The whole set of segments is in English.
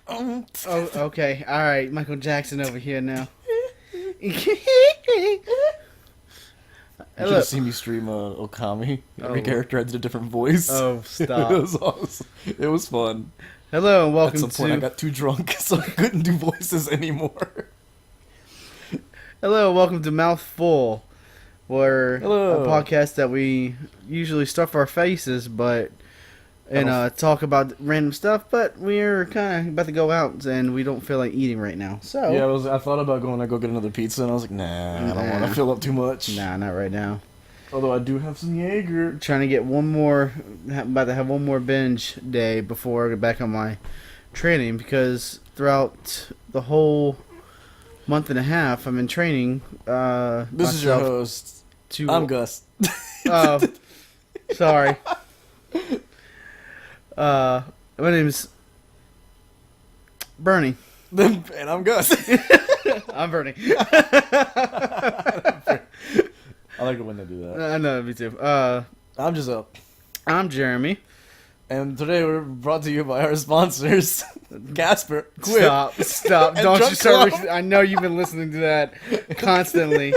Oh, okay. All right. Michael Jackson over here now. You should have seen me stream Okami. Every character had a different voice. Oh, stop. It was awesome. It was fun. Hello and welcome At some point, I got too drunk, so I couldn't do voices anymore. Hello and welcome to MouthFull. We're Hello. a podcast that we usually stuff our faces, and talk about random stuff. But we're kind of about to go out, and we don't feel like eating right now. So Yeah, I thought about going to go get another pizza, and I was like, nah, I don't want to fill up too much. Nah, not right now. Although I do have some Jaeger. Trying to get one more, about to have one more binge day before I get back on my training, because throughout the whole month and a half I've been training. This is your host. I'm Gus. Oh, sorry. My name's Bernie. And I'm Gus. I'm Bernie. I like it when they do that. I know, me too. I'm just up. I'm Jeremy. And today we're brought to you by our sponsors, Casper, Quip, Stop. Don't you start. I know you've been listening to that constantly.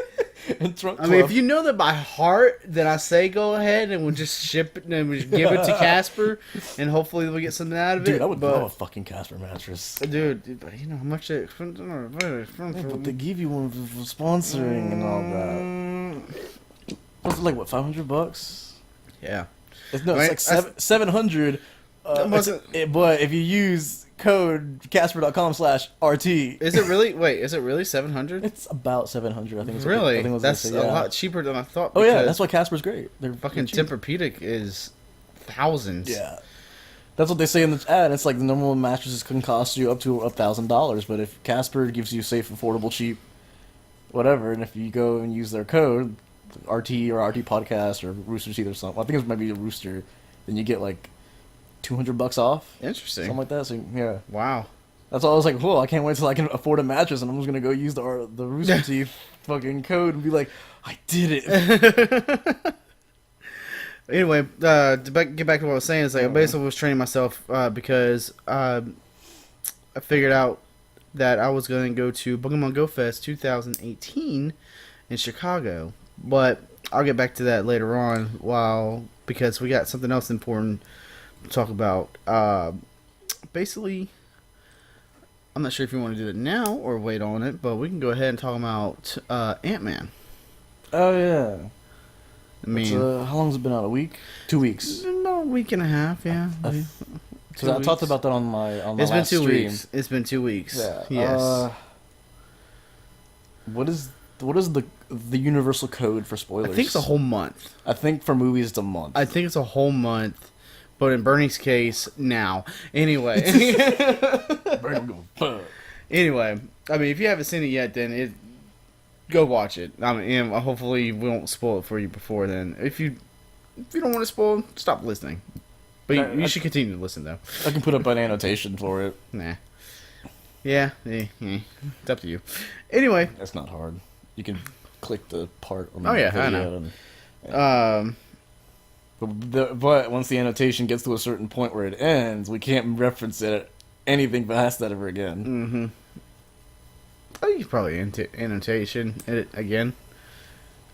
and Trunk I mean, if you know that by heart, then I say go ahead and we'll just ship it and we'll just give it to Casper, and hopefully we'll get something out of it. Dude, I would love a fucking Casper mattress. Dude, but you know how much it. But they give you one for sponsoring and all that. What's it like? What, $500? Yeah. It's like 700. But if you use code Casper.com/RT, is it really? Wait, is it really 700? It's about 700. I think. Really? I think That's a lot cheaper than I thought. Oh yeah, that's why Casper's great. They're fucking Tempur-Pedic is thousands. Yeah. That's what they say in the ad. It's like the normal mattresses can cost you up to $1,000, but if Casper gives you safe, affordable, cheap, whatever, and if you go and use their code RT or RT Podcast or Rooster Teeth or something, I think it might be a Rooster, then you get like $200 off. Interesting. Something like that. So yeah. Wow. That's why I was like, whoa, I can't wait till I can afford a mattress, and I'm just gonna go use the Rooster Teeth fucking code and be like, I did it. Anyway, to get back to what I was saying, is like I basically was training myself because I figured out that I was going to go to Pokemon Go Fest 2018 in Chicago, but I'll get back to that later on. Because we got something else important to talk about. Basically, I'm not sure if you want to do it now or wait on it, but we can go ahead and talk about Antmen. Oh yeah. I mean, how long has it been out? A week? 2 weeks? About a week and a half, yeah. Because I talked about that on my last stream. Weeks. It's been 2 weeks. Yeah. Yes. What is the universal code for spoilers? I think it's a whole month. I think for movies it's a month. I think it's a whole month, but in Bernie's case, now. Anyway. Anyway, I mean, if you haven't seen it yet, then go watch it. I mean, and hopefully we won't spoil it for you before then. If you don't want to spoil, stop listening. But you should continue to listen, though. I can put up an annotation for it. Nah. Yeah, it's up to you. Anyway. That's not hard. You can click the part on the video. I know. But once the annotation gets to a certain point where it ends, we can't reference it anything past that ever again. Mm-hmm. Oh, you probably annotation it again.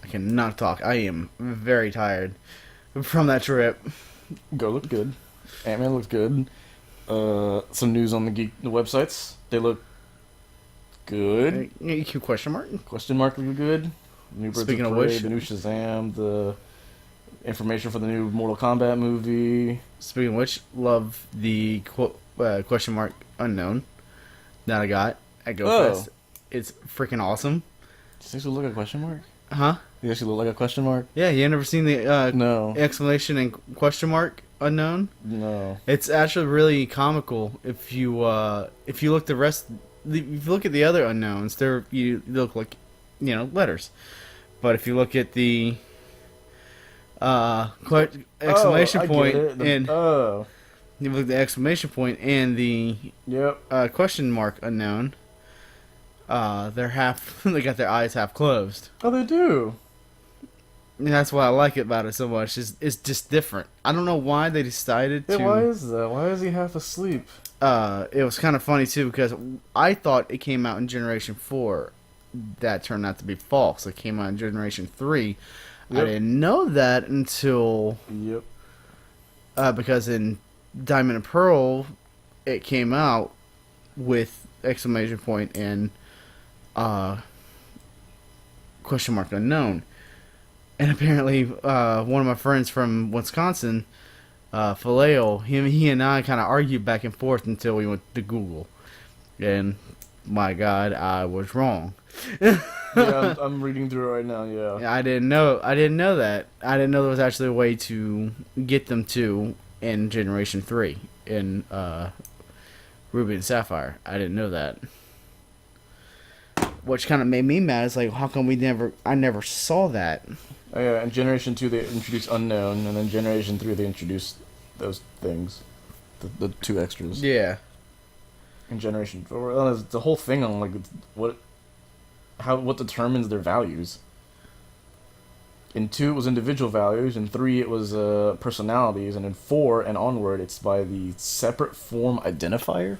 I cannot talk. I am very tired from that trip. Go looked good. Antmen looked good. Some news on the websites. They look good. Question mark? Question mark look good. New Birds Speaking of of Prey, which, the new Shazam, the information for the new Mortal Kombat movie. Speaking of which, love the question mark unknown that I got at GoFest. It's freaking awesome. Does it actually look like a question mark? Huh? It actually look like a question mark? Yeah, you never seen the no exclamation and question mark unknown? No. It's actually really comical. If you look if you look at the other unknowns, they look like letters. But if you look at the exclamation point and you look at the exclamation point and the question mark unknown, they got their eyes half closed. Oh, they do. And that's why I like it about it so much. It's just different. I don't know why they decided to. Why is that? Why is he half asleep? it was kind of funny too because I thought it came out in Generation 4. That turned out to be false. It came out in Generation 3. Yep. I didn't know that until Yep. because in Diamond and Pearl, it came out with exclamation point and question mark unknown. And apparently, one of my friends from Wisconsin, Faleo, he and I kind of argued back and forth until we went to Google. And my God, I was wrong. Yeah, I'm reading through it right now. Yeah. Yeah, I didn't know that. I didn't know there was actually a way to get them to in Generation 3 in Ruby and Sapphire. I didn't know that. Which kind of made me mad. It's like, how come I never saw that? Oh, yeah, in Generation 2 they introduced Unknown, and then Generation 3 they introduced those things. The two extras. Yeah. In Generation 4, it's the whole thing on, like, what determines their values. In 2 it was individual values, in 3 it was personalities, and in 4 and onward it's by the separate form identifier?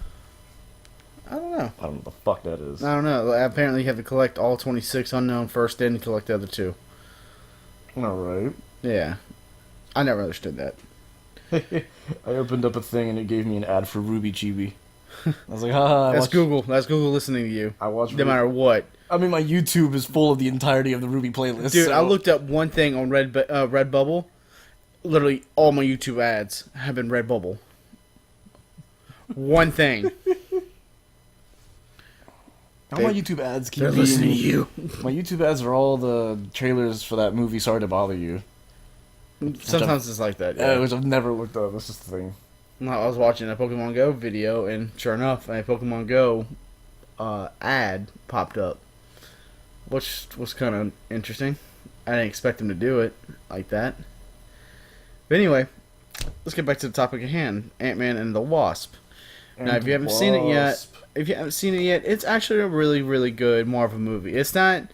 I don't know. I don't know what the fuck that is. I don't know. Apparently you have to collect all 26 unknown first, then collect the other 2. Alright. Yeah. I never understood that. I opened up a thing and it gave me an ad for Ruby Chibi. I was like, haha. That's Google. That's Google listening to you. I watch No matter what. I mean, my YouTube is full of the entirety of the Ruby playlist. Dude, so. I looked up one thing on Redbubble. Literally, all my YouTube ads have been Redbubble. One thing. All my YouTube ads keep They're being... listening to you. My YouTube ads are all the trailers for that movie, Sorry to Bother You. Sometimes it's like that. Yeah. Which I've never looked up. That's just the thing. No, I was watching a Pokemon Go video, and sure enough, a Pokemon Go ad popped up, which was kind of interesting. I didn't expect them to do it like that. But anyway, let's get back to the topic at hand: Ant-Man and the Wasp. Now, if you haven't seen it yet, it's actually a really, really good Marvel movie. It's not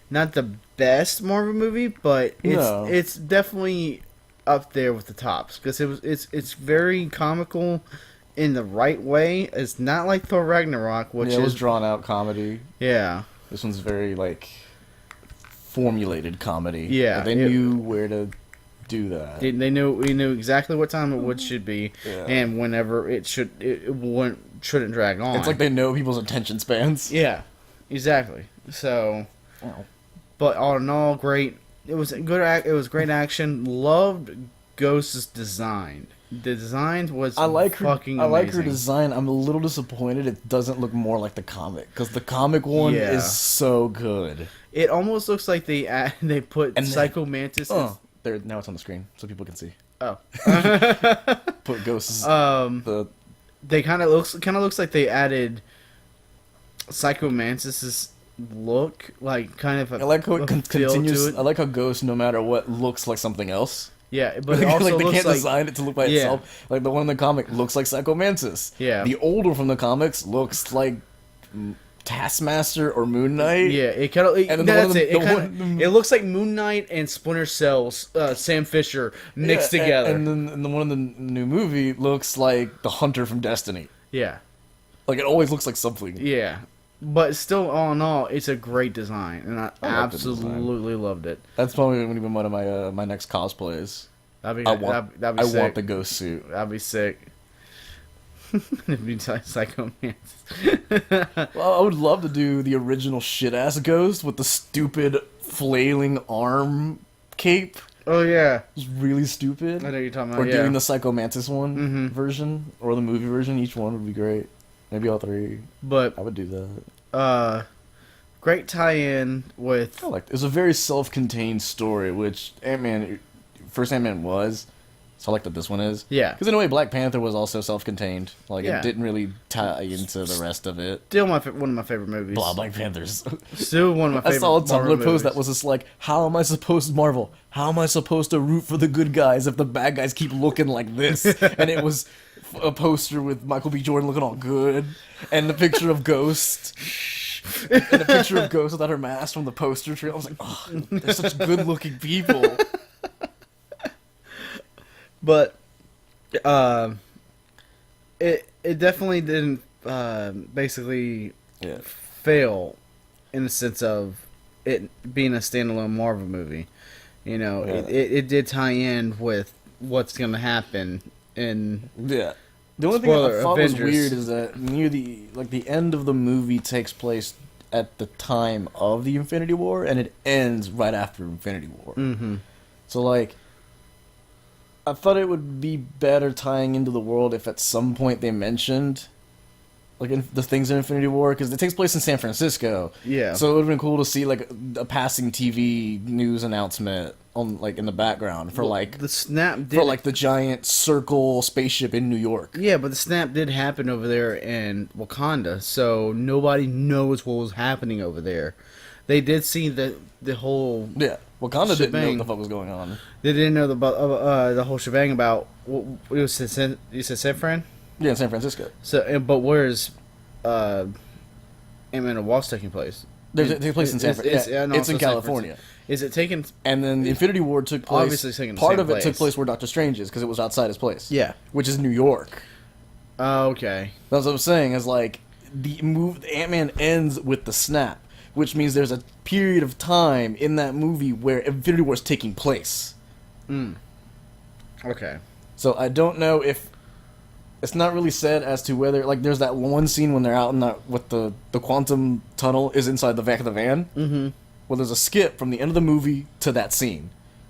the best Marvel movie, but it's definitely up there with the tops because it's very comical in the right way. It's not like Thor Ragnarok, which it was drawn out comedy. Yeah. This one's very like formulated comedy. Yeah, they knew where to do that. We knew exactly what time it should be, Yeah. and whenever it shouldn't drag on. It's like they know people's attention spans. Yeah, exactly. So, Oh. but all in all, great. It was good. It was great action. Loved Ghost's design. The design was fucking amazing. I like her design. I'm a little disappointed it doesn't look more like the comic because the comic one is so good. It almost looks like they put Psycho Mantis. There now it's on the screen so people can see. Oh, put Ghosts. They kind of looks like they added Psycho Mantis's look, like kind of. I like how it continues. To it. I like how Ghost, no matter what, looks like something else. Yeah, but it also like they looks can't like, design it to look by itself. Like the one in the comic looks like Psycho Mantis. Yeah. The older from the comics looks like Taskmaster or Moon Knight. Yeah, it kind of. It looks like Moon Knight and Splinter Cell's Sam Fisher mixed together. And then the one in the new movie looks like the Hunter from Destiny. Yeah. Like it always looks like something. Yeah. But still, all in all, it's a great design, and I absolutely loved it. That's probably going to be one of my my next cosplays. That'd be sick. I want the ghost suit. That'd be sick. It'd be Psycho Mantis. Well, I would love to do the original shit ass ghost with the stupid flailing arm cape. Oh yeah, it's really stupid. I know you're talking about. Or doing the Psycho Mantis one version, or the movie version. Each one would be great. Maybe all three. But I would do that. Great tie-in with. It was a very self-contained story, which first Ant-Man was. So I like that this one is. Yeah. Because in a way, Black Panther was also self-contained. It didn't really tie into the rest of it. Still one of my favorite movies. Black Panther's. Still one of my favorite. I saw a Tumblr movies. post that was just like, how am I supposed to root for the good guys if the bad guys keep looking like this? And it was a poster with Michael B. Jordan looking all good, and the picture of Ghost. And a picture of Ghost without her mask from the poster tree. I was like, oh, they're such good-looking people. But, it definitely didn't basically Yeah. fail in the sense of it being a standalone Marvel movie. You know, Yeah. it did tie in with what's going to happen in Yeah. The only thing I spoiler thought was Avengers. weird is that near the end of the movie takes place at the time of the Infinity War, and it ends right after Infinity War. Mm-hmm. So like, I thought it would be better tying into the world if at some point they mentioned like the things in Infinity War, because it takes place in San Francisco. Yeah. So it would have been cool to see like a passing TV news announcement on like in the background for like the snap did for like the giant circle spaceship in New York. yeah, but the snap did happen over there in Wakanda, so nobody knows what was happening over there. They did see the whole. Yeah, Wakanda didn't know shebang. what the fuck was going on. They didn't know the whole shebang about what it was. You said San Fran. Yeah, in San Francisco. So, but where's Antmen and Wasp taking place? It takes place in San Francisco. Yeah, no, It's in San California. Is it taking? And then the Infinity War took place. Obviously taking the part same of it took place. place where Doctor Strange is because it was outside his place. Yeah. Which is New York. Okay. That's what I'm saying. Is like the move. Ant-Man ends with the snap, which means there's a period of time in that movie where Infinity War is taking place. Okay. So I don't know if it's not really said as to whether like there's that one scene when they're out in that with the quantum tunnel is inside the back of the van. Mm-hmm. Well, there's a skip from the end of the movie to that scene.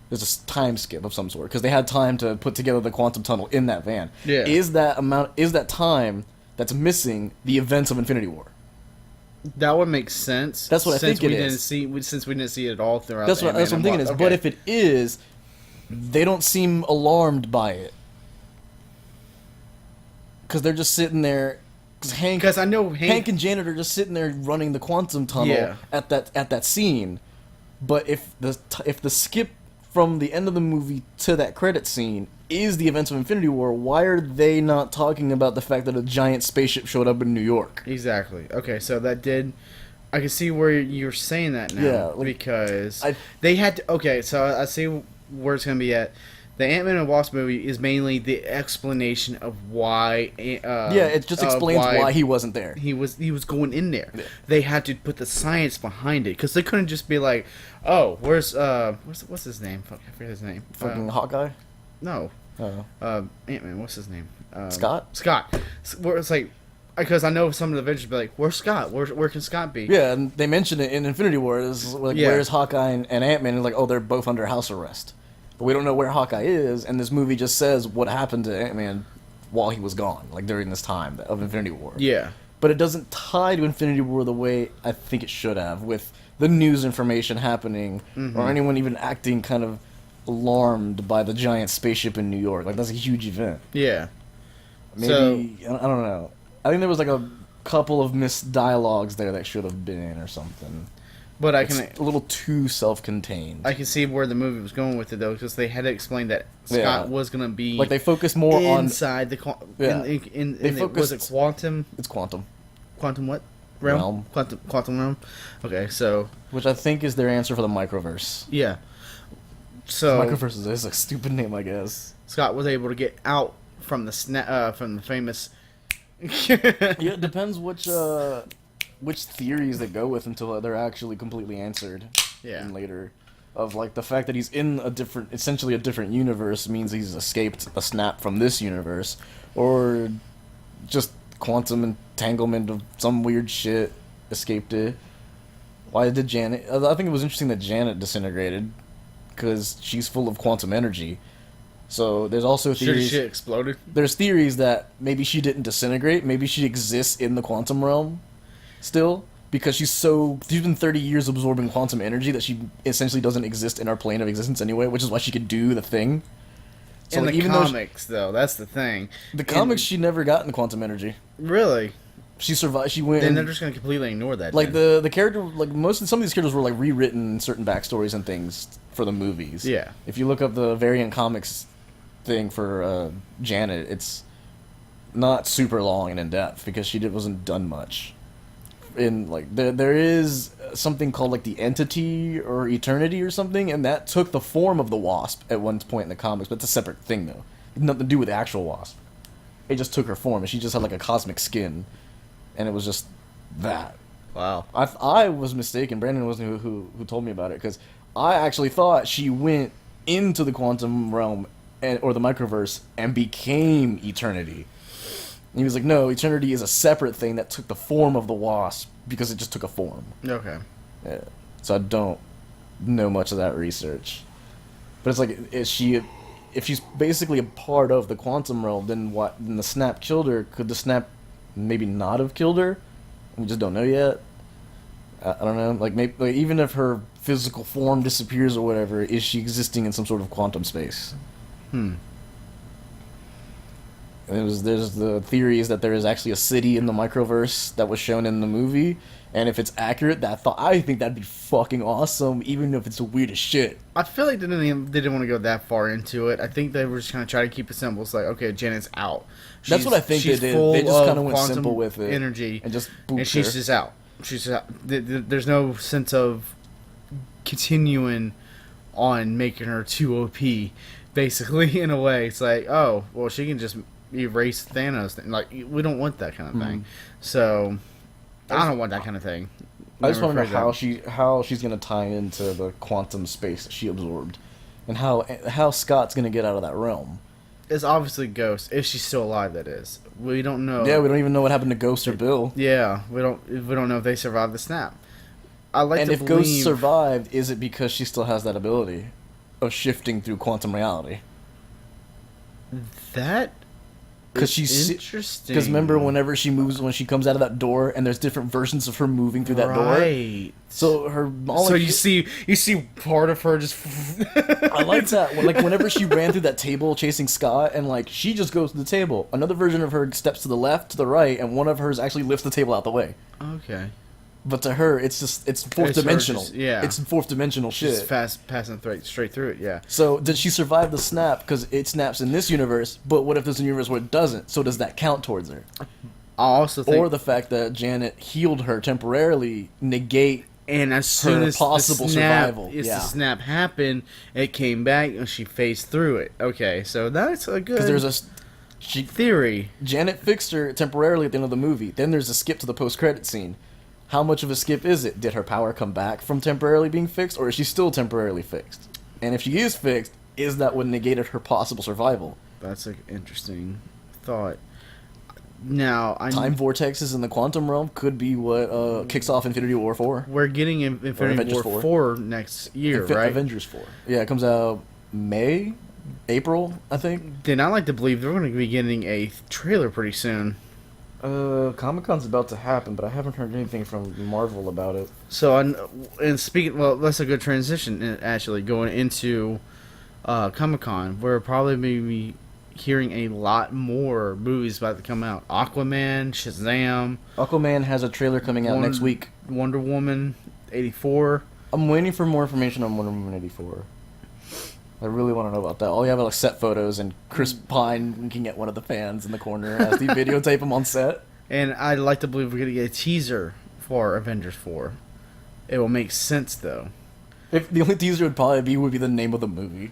There's a time skip of some sort because they had time to put together the quantum tunnel in that van. Yeah. Is that time that's missing the events of Infinity War? That would make sense. That's what I think it is. Since we didn't see it all throughout. That's what I'm thinking is. Okay. But if it is, they don't seem alarmed by it because they're just sitting there. Because I know Hank and Janet are just sitting there running the quantum tunnel Yeah. at that scene. But if the skip from the end of the movie to that credit scene is the events of Infinity War, why are they not talking about the fact that a giant spaceship showed up in New York? Exactly. Okay, so that did. I can see where you're saying that now. Yeah, like, because they had to. Okay, so I see where it's gonna be at. The Ant-Man and Wasp movie is mainly the explanation of why. It just explains why he wasn't there. He was going in there. Yeah. They had to put the science behind it because they couldn't just be like, "Oh, what's his name? Fuck, I forget his name. Fucking Hawkeye. No. Oh. Ant-Man. What's his name? Scott. Where it's like, because I know some of the Avengers be like, "Where's Scott? Where can Scott be?" Yeah, and they mentioned it in Infinity War. It's like, where's Hawkeye and Ant-Man? And like, oh, they're both under house arrest. But we don't know where Hawkeye is, and this movie just says what happened to Ant-Man while he was gone, like during this time of Infinity War. Yeah. But it doesn't tie to Infinity War the way I think it should have, with the news information happening, or anyone even acting kind of alarmed by the giant spaceship in New York. Like, that's a huge event. Yeah. Maybe, I don't know. I think there was like a couple of missed dialogues there that should have been or something. But It's a little too self-contained. I can see where the movie was going with it though, because they had to explain that Scott was gonna be like they focus more inside the was it quantum? It's quantum. Quantum what? Realm. Quantum realm. Okay, so which I think is their answer for the microverse. Yeah. So microverse is a stupid name, I guess. Scott was able to get out from the famous. Yeah, it depends which theories they go with until they're actually completely answered. Yeah. And later, of like the fact that he's in essentially a different universe means he's escaped a snap from this universe, or just quantum entanglement of some weird shit escaped it. Why did Janet? I think it was interesting that Janet disintegrated because she's full of quantum energy. So there's also theories. She exploded. There's theories that maybe she didn't disintegrate. Maybe she exists in the quantum realm still, because she's been 30 years absorbing quantum energy that she essentially doesn't exist in our plane of existence anyway, which is why she could do the thing. So in the comics, though, that's the thing. The comics, she never got in the quantum energy. Really? She survived. She went. Then they're just gonna completely ignore that. Like the character, like some of these characters were like rewritten in certain backstories and things for the movies. Yeah. If you look up the variant comics thing for Janet, it's not super long and in depth because she wasn't done much. In like there is something called like the Entity or Eternity or something, and that took the form of the Wasp at one point in the comics, but it's a separate thing though. Nothing to do with the actual Wasp. it just took her form, and she just had like a cosmic skin, and it was just that. Wow. I was mistaken. Brandon wasn't who told me about it, because I actually thought she went into the quantum realm or the microverse and became Eternity. And he was like, no, Eternity is a separate thing that took the form of the Wasp because it just took a form. Okay. Yeah. So I don't know much of that research. But it's like, if she's basically a part of the quantum realm, then what? Then the snap killed her. Could the snap maybe not have killed her? We just don't know yet. I don't know. Like, maybe, like, even if her physical form disappears or whatever, is she existing in some sort of quantum space? And there's the theories that there is actually a city in the microverse that was shown in the movie, and if it's accurate, I think that'd be fucking awesome, even if it's weird as shit. I feel like they didn't want to go that far into it. I think they were just kind of trying to keep it simple. It's like, okay, Janet's out. That's what I think they did. They just kind of went simple with it, energy, and just and she's just out. She's just out. There's no sense of continuing on making her too OP. Basically, in a way, it's like, oh, well, she can just erase Thanos. Like, we don't want that kind of thing. So, I don't want that kind of thing. I just want to know how she's gonna tie into the quantum space that she absorbed, and how Scott's gonna get out of that realm. It's obviously Ghost, if she's still alive. That is, we don't know. Yeah, we don't even know what happened to Ghost or Bill. Yeah, we don't know if they survived the snap. I like and to if believe... Ghost survived, is it because she still has that ability of shifting through quantum reality? That because she's interesting. Because remember, whenever she moves, when she comes out of that door, and there's different versions of her moving through that door. Right. So her. So you see part of her just. I like that. Like whenever she ran through that table chasing Scott, and like she just goes to the table. Another version of her steps to the left, to the right, and one of hers actually lifts the table out the way. Okay. But to her, it's fourth dimensional. Yeah. It's fourth dimensional shit. She's passing straight through it. Yeah. So did she survive the snap? Because it snaps in this universe. But what if there's a universe where it doesn't? So does that count towards her? I also think, or the fact that Janet healed her temporarily negate. And as soon as possible survival, the snap happened, it came back and she phased through it. Okay, so that's a good. Because there's theory. Janet fixed her temporarily at the end of the movie. Then there's a skip to the post-credit scene. How much of a skip is it? Did her power come back from temporarily being fixed, or is she still temporarily fixed? And if she is fixed, is that what negated her possible survival? That's an interesting thought. Now, time vortexes in the quantum realm could be what kicks off Infinity War 4. We're getting Infinity War 4 next year, right? Avengers 4. Yeah, it comes out April, I think. Then I like to believe they're going to be getting a trailer pretty soon. Comic-Con's about to happen, but I haven't heard anything from Marvel about it. So, and speaking, well, that's a good transition, actually, going into Comic-Con. We're probably maybe hearing a lot more movies about to come out. Aquaman, Shazam. Aquaman has a trailer coming out next week. Wonder Woman 84. I'm waiting for more information on Wonder Woman 84. I really want to know about that. All you have are like set photos and Chris Pine winking at one of the fans in the corner as they videotape him on set. And I'd like to believe we're going to get a teaser for Avengers 4. It will make sense, though. If the only teaser would be the name of the movie.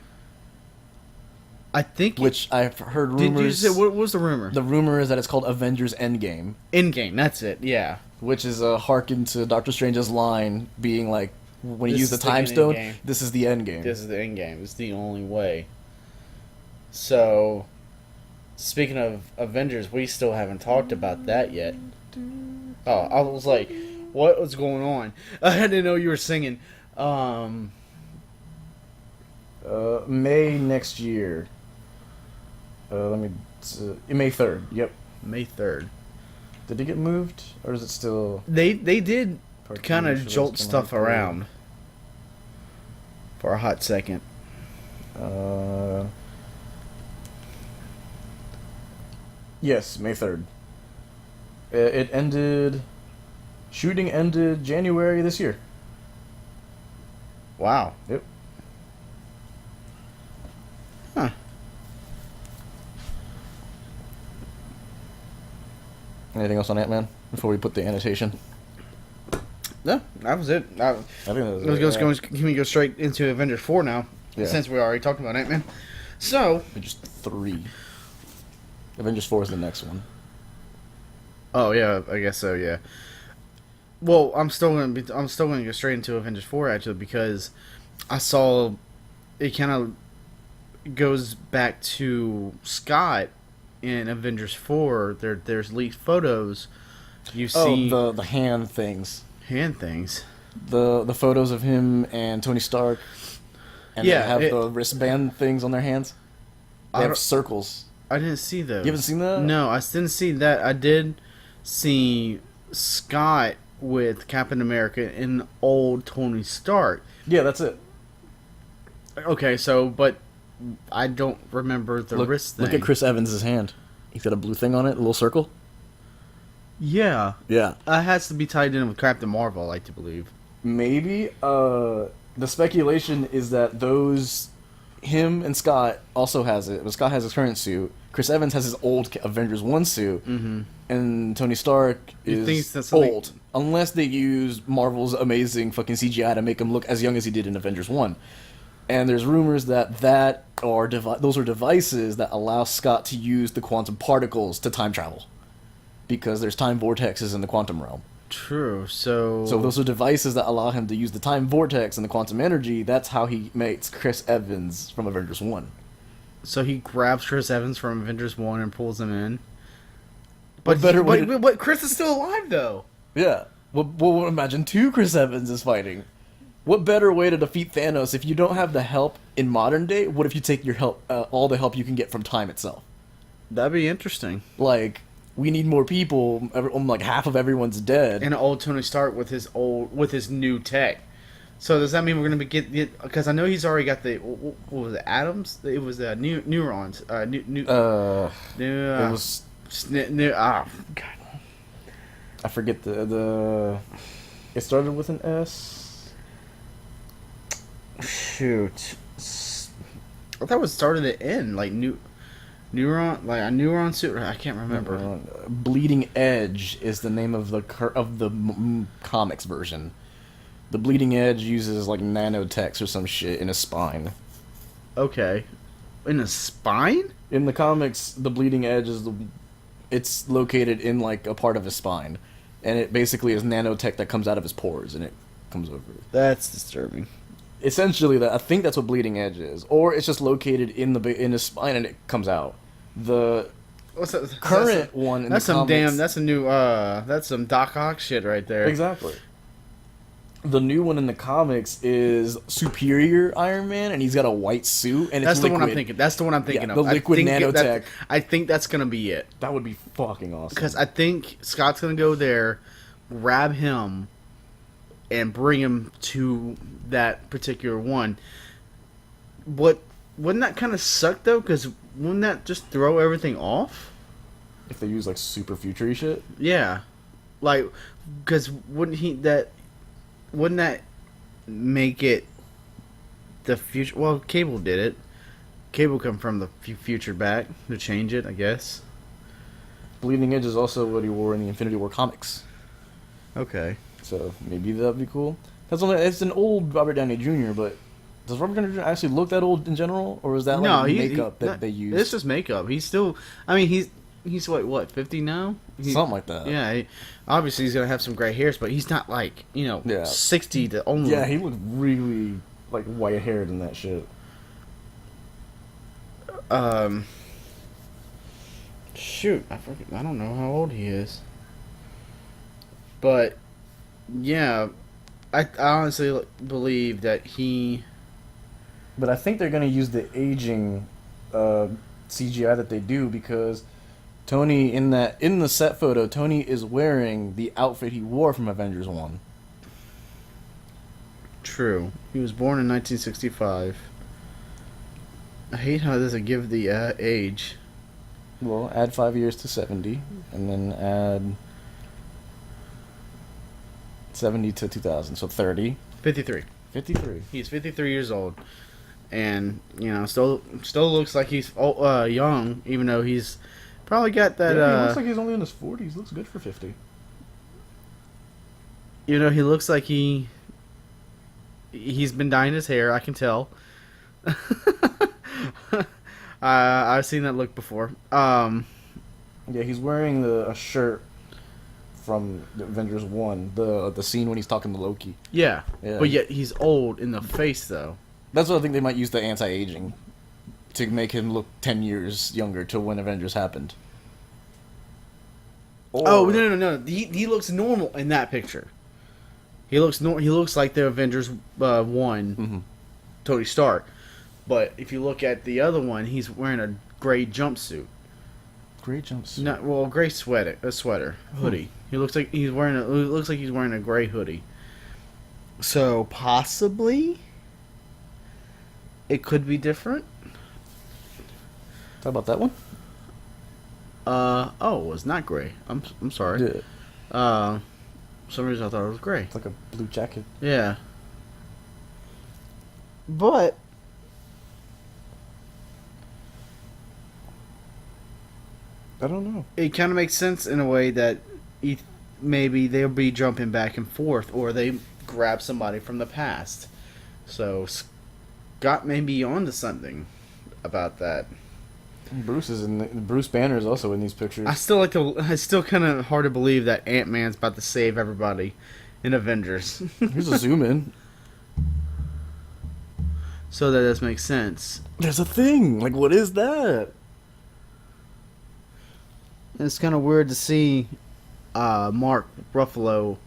I think... Which I've heard rumors... Did you say, what was the rumor? The rumor is that it's called Avengers Endgame. Endgame, that's it, yeah. Which is a harken to Doctor Strange's line being like, when you use the time stone, this is the end game. This is the end game. It's the only way. So, speaking of Avengers, we still haven't talked about that yet. Oh, I was like, what was going on? I didn't know you were singing. May next year. May 3rd. Yep. May 3rd. Did it get moved, or is it still? They did kind of jolt stuff around for a hot second. Yes, May 3rd. It ended. Shooting ended January this year. Wow. Yep. Huh. Anything else on Antmen before we put the annotation? No, that was it. I think that was it. Can we go straight into Avengers 4 now? Yeah. Since we already talked about Ant-Man. So... Avengers 3. Avengers 4 is the next one. Oh yeah, I guess so. Yeah. Well, I'm still gonna go straight into Avengers 4 actually because I saw it kind of goes back to Scott in Avengers 4. There's leaked photos. You Oh, see the hand things. hand things. The photos of him and Tony Stark, and they Yeah, have the wristband things on their hands. They I have don't- circles. I didn't see those. You haven't seen that? No, I didn't see that. I did see Scott with Captain America and old Tony Stark. Yeah, that's it. Okay, so but I don't remember the wrist thing. Look at Chris Evans' hand. He's got a blue thing on it, a little circle. Yeah, Yeah. it has to be tied in with Captain Marvel. I like to believe. Maybe. The speculation is that him and Scott also has it, but Scott has his current suit. Chris Evans has his old Avengers 1 suit, and Tony Stark You think is that's something- old. Unless they use Marvel's amazing fucking CGI to make him look as young as he did in Avengers 1. And there's rumors that those are devices that allow Scott to use the quantum particles to time travel. Because there's time vortexes in the quantum realm. True. So Those are devices that allow him to use the time vortex and the quantum energy. That's how he makes Chris Evans from Avengers 1. So he grabs Chris Evans from Avengers 1 and pulls him in. What better way to- But Chris is still alive though. Yeah. Well, imagine two Chris Evans is fighting. What better way to defeat Thanos if you don't have the help in modern day? What if you take your help, all the help you can get from time itself? That'd be interesting. Like, we need more people. Like half of everyone's dead. And old Tony Stark with his new tech. So does that mean we're gonna get because I know he's already got the what was it, atoms? It was neurons. It was. God. I forget the. It started with an S. Shoot. I thought it started at N, like neuron, like a neuron suit. I can't remember. Bleeding Edge is the name of the comics version. The Bleeding Edge uses like nanotechs or some shit in his spine. Okay, in a spine. In the comics, the Bleeding Edge it's located in like a part of his spine, and it basically is nanotech that comes out of his pores and it comes over. That's disturbing. Essentially, I think that's what Bleeding Edge is, or it's just located in his spine and it comes out. The What's that? current one in That's the some comics, damn. That's a new. That's some Doc Ock shit right there. exactly. The new one in the comics is Superior Iron Man, and he's got a white suit, and That's it's the liquid. one I'm thinking. That's the one I'm thinking Yeah, of. the liquid nanotech. I think that's gonna be it That would be fucking awesome. because I think Scott's gonna go there, grab him, and bring him to that particular one. Wouldn't that kind of suck though? Because wouldn't that just throw everything off? If they use like super future shit, Yeah, like because wouldn't that make it the future? Well, Cable did it. Cable come from the future back to change it, I guess. Bleeding Edge is also what he wore in the Infinity War comics. Okay. So maybe that'd be cool. It's an old Robert Downey Jr., but does Robert Downey Jr. actually look that old in general, or is that like makeup that they use? It's just makeup. He's still. I mean, he's what 50 now? Something like that. Yeah. Obviously, he's gonna have some gray hairs, but he's not like 60 to only. Yeah, he looked really like white haired in that shit. Shoot, I forget. I don't know how old he is. But yeah, I honestly believe that he. But I think they're gonna use the aging CGI that they do because Tony in the set photo, Tony is wearing the outfit he wore from Avengers 1. True. He was born in 1965. I hate how it doesn't give the age. Well, add 5 years to 70, and then add 70 to 2000, so 30. 53. 53. He's 53 years old, and still looks like he's young, even though he's probably got that. Yeah, he looks like he's only in his 40s. Looks good for 50. He looks like he's been dyeing his hair. I can tell. I've seen that look before. Yeah, he's wearing a shirt from the Avengers 1, the scene when he's talking to Loki. Yeah. Yeah. But yet he's old in the face, though. That's what I think they might use the anti-aging to make him look 10 years younger to when Avengers happened. Oh, no. He looks normal in that picture. He looks he looks like the Avengers 1 Tony Stark. But if you look at the other one, he's wearing a gray jumpsuit. Gray jumpsuit. Not well, gray sweater, hoodie. He looks like he's wearing a gray hoodie. So possibly it could be different. How about that one? Oh, it was not gray. I'm sorry. Yeah. For some reason I thought it was gray. It's like a blue jacket. Yeah. But I don't know. it kind of makes sense in a way that maybe they'll be jumping back and forth, or they grab somebody from the past. So Scott may be onto something about that. Bruce Banner is also in these pictures. It's still kind of hard to believe that Ant-Man's about to save everybody in Avengers. Here's a zoom in. So that does make sense. There's a thing. Like, what is that? It's kind of weird to see Mark Ruffalo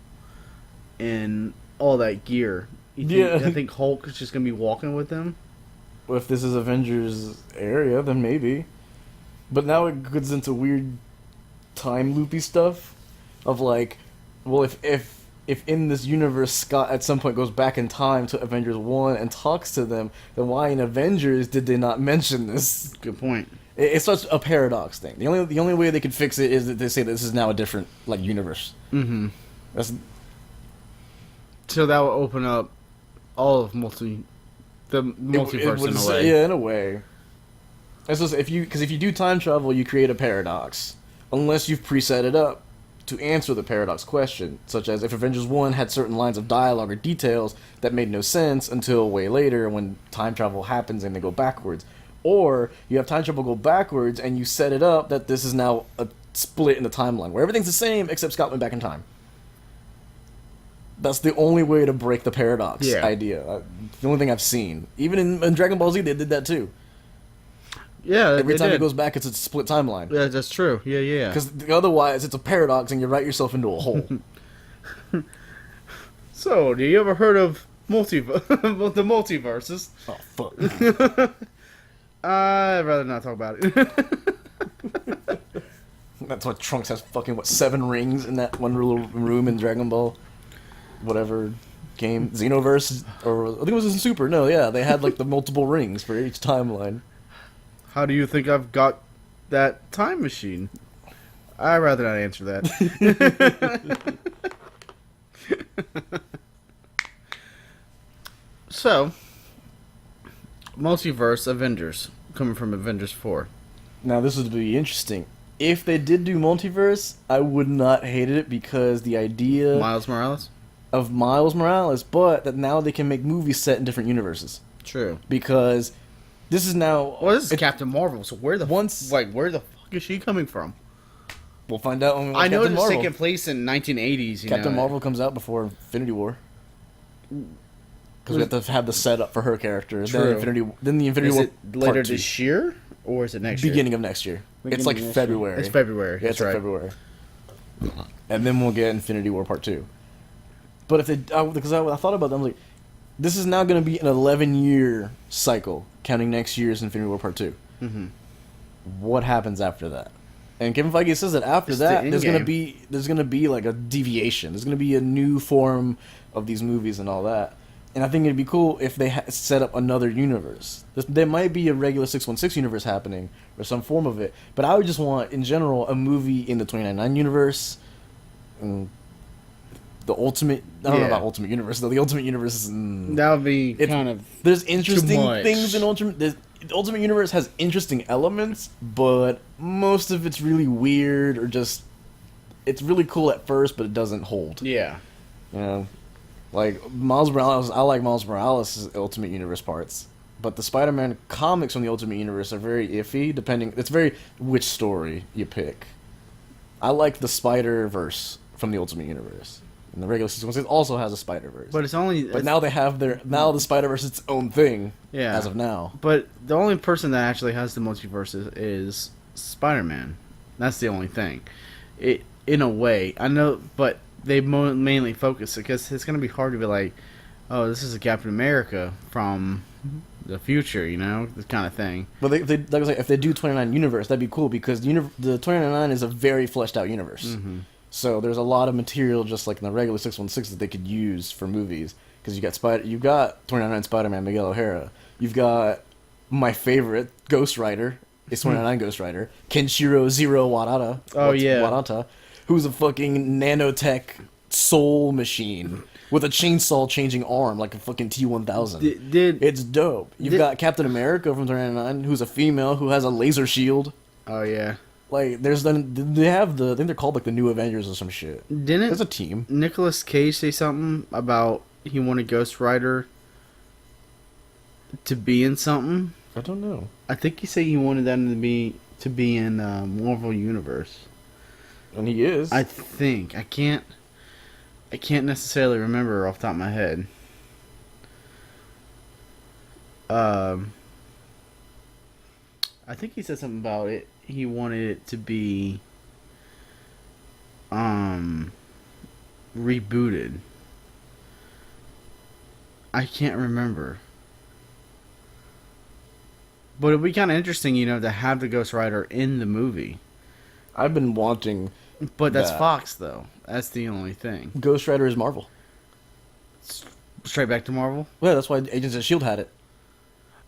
in all that gear. I think Hulk is just going to be walking with them. Well, if this is Avengers area, then maybe. But now it gets into weird time loopy stuff of like, well, if in this universe Scott at some point goes back in time to Avengers 1 and talks to them, then why in Avengers did they not mention this? Good point. It's such a paradox thing. The only way they could fix it is that they say that this is now a different like universe. Mm-hmm. So that will open up all of multiverse in a way. Yeah, in a way. It's just if you do time travel, you create a paradox, unless you've preset it up to answer the paradox question, such as if Avengers 1 had certain lines of dialogue or details that made no sense until way later when time travel happens and they go backwards. Or you have time travel go backwards and you set it up that this is now a split in the timeline where everything's the same except Scott went back in time. That's the only way to break the paradox idea. The only thing I've seen. Even in Dragon Ball Z, they did that too. Yeah, every time it goes back, it's a split timeline. Yeah, that's true. Yeah. Because otherwise, it's a paradox, and you write yourself into a hole. So, do you ever heard of the multiverses? Oh fuck! I'd rather not talk about it. That's why Trunks has fucking 7 rings in that one little room in Dragon Ball, whatever game, Xenoverse, or I think it was in Super. No, yeah, they had like the multiple rings for each timeline. How do you think I've got that time machine? I'd rather not answer that. So, multiverse Avengers, coming from Avengers 4. Now, this would be interesting. If they did do multiverse, I would not hate it because the idea... Miles Morales, but that now they can make movies set in different universes. True. Because... this is now... well, this is Captain Marvel, so where the fuck is she coming from? We'll find out when we watch I know Captain it's Marvel. taking place in 1980s. Captain Marvel comes out before Infinity War. Because we have to have the setup for her character. True. Then the Infinity War Is it later this year, or is it next year? Beginning of next year. It's like February. It's February. Yeah, it's like February. And then we'll get Infinity War Part 2. But if they... because I thought about that, I was like... this is now going to be an 11-year cycle, counting next year's Infinity War Part 2. Mm-hmm. What happens after that? And Kevin Feige says that after that, there's going to be like a deviation. There's going to be a new form of these movies and all that. And I think it'd be cool if they set up another universe. There might be a regular 616 universe happening, or some form of it. But I would just want, in general, a movie in the 2099 universe. The Ultimate... I don't know about Ultimate Universe, though. The Ultimate Universe is... that would be kind of there's interesting things in Ultimate... the Ultimate Universe has interesting elements, but most of it's really weird, or just... it's really cool at first, but it doesn't hold. Yeah. You know? Like, Miles Morales... I like Miles Morales' Ultimate Universe parts. But the Spider-Man comics from the Ultimate Universe are very iffy, depending... it's very which story you pick. I like the Spider-Verse from the Ultimate Universe. And the regular season it also has a Spider-Verse. But it's only. But now they have now the Spider-Verse is its own thing. Yeah. As of now. But the only person that actually has the multiverse is Spider-Man. That's the only thing. It in a way, I know, but they mainly focus because it's gonna be hard to be like, oh, this is a Captain America from the future, this kind of thing. But they like I say, if they do 29 universe, that'd be cool because the 29 is a very fleshed out universe. Mm-hmm. So there's a lot of material just like in the regular 616 that they could use for movies because you've got 29 Spider-Man Miguel O'Hara, you've got my favorite Ghost Rider, it's 29 Ghost Rider, Kenshiro Zero Wadata. Wadata, who's a fucking nanotech soul machine. With a chainsaw changing arm like a fucking T-1000. It's dope. You've got Captain America from 29, who's a female who has a laser shield. Oh yeah. Like I think they're called like the New Avengers or some shit. There's a team. Nicolas Cage say something about he wanted Ghost Rider to be in something? I don't know. I think he said he wanted them to be in Marvel Universe. And he is. I think. I can't necessarily remember off the top of my head. I think he said something about it. He wanted it to be rebooted. I can't remember. But it'd be kind of interesting, to have the Ghost Rider in the movie. I've been wanting. But that's Fox, though. That's the only thing. Ghost Rider is Marvel. Straight back to Marvel? Yeah, that's why Agents of S.H.I.E.L.D. had it.